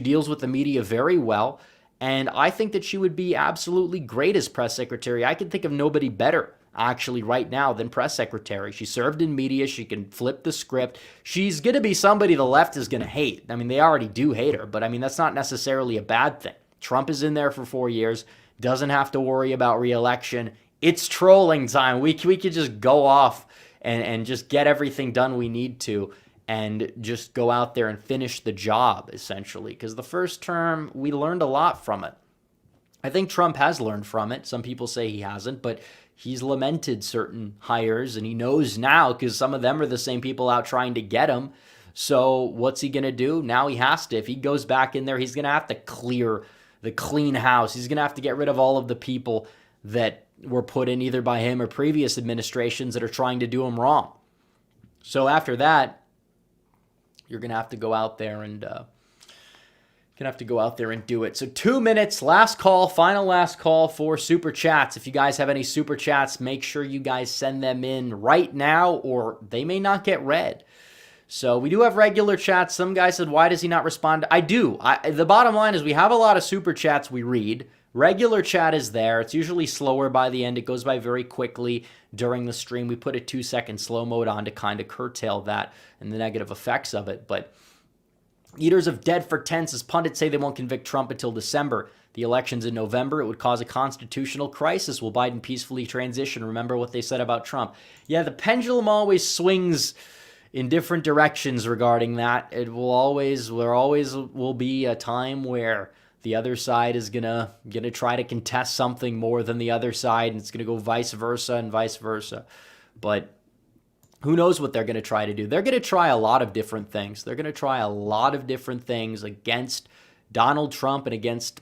deals with the media very well. And I think that she would be absolutely great as press secretary. I can think of nobody better, actually, right now than press secretary. She served in media. She can flip the script. She's going to be somebody the left is going to hate. I mean, they already do hate her, but I mean, that's not necessarily a bad thing. Trump is in there for 4 years, doesn't have to worry about re-election. It's trolling time. We could just go off and just get everything done we need to and just go out there and finish the job, essentially. Because the first term, we learned a lot from it. I think Trump has learned from it. Some people say he hasn't, but he's lamented certain hires, and he knows now because some of them are the same people out trying to get him. So what's he going to do? Now he has to. If he goes back in there, he's going to have to clear the clean house. He's going to have to get rid of all of the people that were put in either by him or previous administrations that are trying to do him wrong. So after that, you're going to have to go out there and do it. So 2 minutes, last call, final last call for super chats. If you guys have any super chats, make sure you guys send them in right now or they may not get read. So we do have regular chats. Some guy said, why does he not respond? I do. The bottom line is we have a lot of super chats we read. Regular chat is there. It's usually slower by the end. It goes by very quickly during the stream. We put a 2-second slow mode on to kind of curtail that and the negative effects of it. But Eaters of Dead for Tents, as pundits say they won't convict Trump until December. The election's in November. It would cause a constitutional crisis. Will Biden peacefully transition? Remember what they said about Trump. Yeah, the pendulum always swings in different directions regarding that. There always will be a time where the other side is gonna try to contest something more than the other side, and it's gonna go vice versa and vice versa. But who knows what they're going to try to do? They're going to try a lot of different things. They're going to try a lot of different things against Donald Trump and against,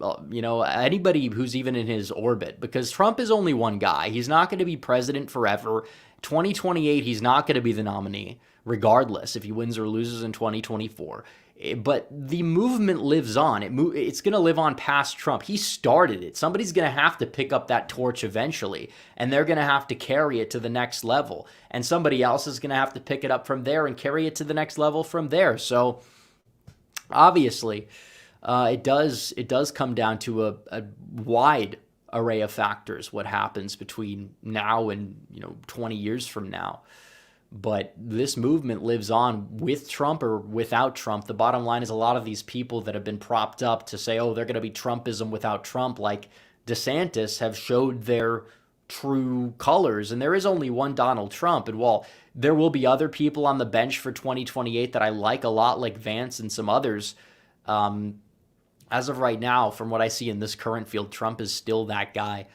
anybody who's even in his orbit. Because Trump is only one guy. He's not going to be president forever. 2028, he's not going to be the nominee, regardless if he wins or loses in 2024. But the movement lives on. It's going to live on past Trump. He started it. Somebody's going to have to pick up that torch eventually, and they're going to have to carry it to the next level. And somebody else is going to have to pick it up from there and carry it to the next level from there. So obviously, it does come down to a wide array of factors what happens between now and 20 years from now. But this movement lives on with Trump or without Trump. The bottom line is a lot of these people that have been propped up to say, oh, they're going to be Trumpism without Trump, like DeSantis, have showed their true colors. And there is only one Donald Trump. And while there will be other people on the bench for 2028 that I like a lot, like Vance and some others, as of right now, from what I see in this current field, Trump is still that guy.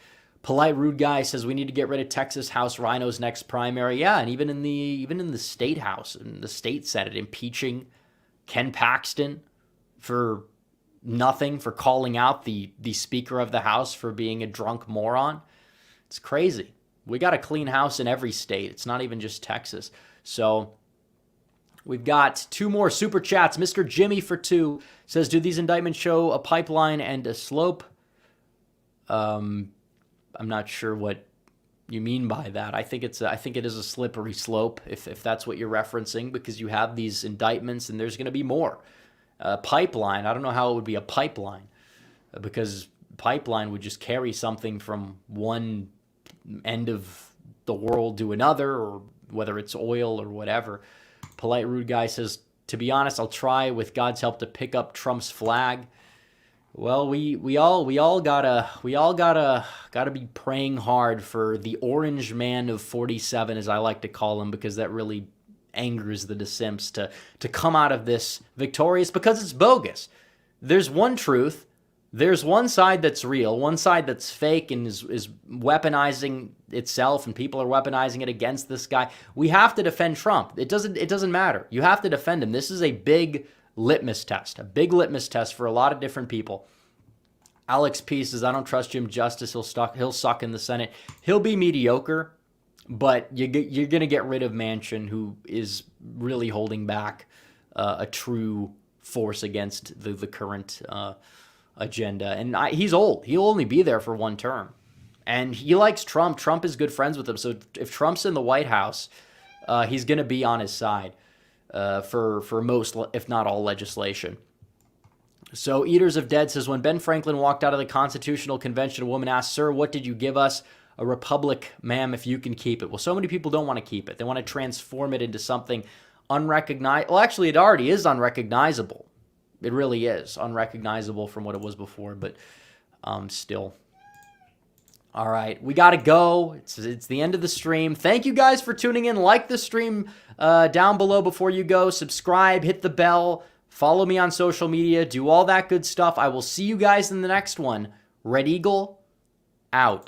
Polite Rude Guy says we need to get rid of Texas House Rhino's next primary. Yeah, and even in the state house, in the state Senate, impeaching Ken Paxton for nothing, for calling out the Speaker of the House for being a drunk moron. It's crazy. We got a clean house in every state. It's not even just Texas. So we've got 2 more super chats. Mr. Jimmy for 2 says, do these indictments show a pipeline and a slope? I'm not sure what you mean by that. I think it is a slippery slope if that's what you're referencing, because you have these indictments and there's going to be more. Pipeline, I don't know how it would be a pipeline, because pipeline would just carry something from one end of the world to another, or whether it's oil or whatever. Polite Rude Guy says, to be honest, I'll try with God's help to pick up Trump's flag. Well, we all gotta be praying hard for the orange man of 47, as I like to call him, because that really angers the DeSimps to come out of this victorious, because it's bogus. There's one truth. There's one side that's real, one side that's fake and is weaponizing itself, and people are weaponizing it against this guy. We have to defend Trump. It doesn't matter. You have to defend him. This is a big litmus test for a lot of different people. Alex P says, I don't trust Jim Justice. He'll suck in the Senate. He'll be mediocre, but you're going to get rid of Manchin, who is really holding back a true force against the current agenda. And he's old. He'll only be there for 1 term. And he likes Trump. Trump is good friends with him. So if Trump's in the White House, he's going to be on his side for most, if not all, legislation. So Eaters of Dead says, when Ben Franklin walked out of the Constitutional Convention, a woman asked, sir, what did you give us? A republic, ma'am, if you can keep it. Well, so many people don't want to keep it. They want to transform it into something unrecognizable. Well, actually, it already is unrecognizable. It really is unrecognizable from what it was before, but still. All right, we got to go. It's the end of the stream. Thank you guys for tuning in. Like the stream down below before you go. Subscribe, hit the bell, follow me on social media, do all that good stuff. I will see you guys in the next one. Red Eagle, out.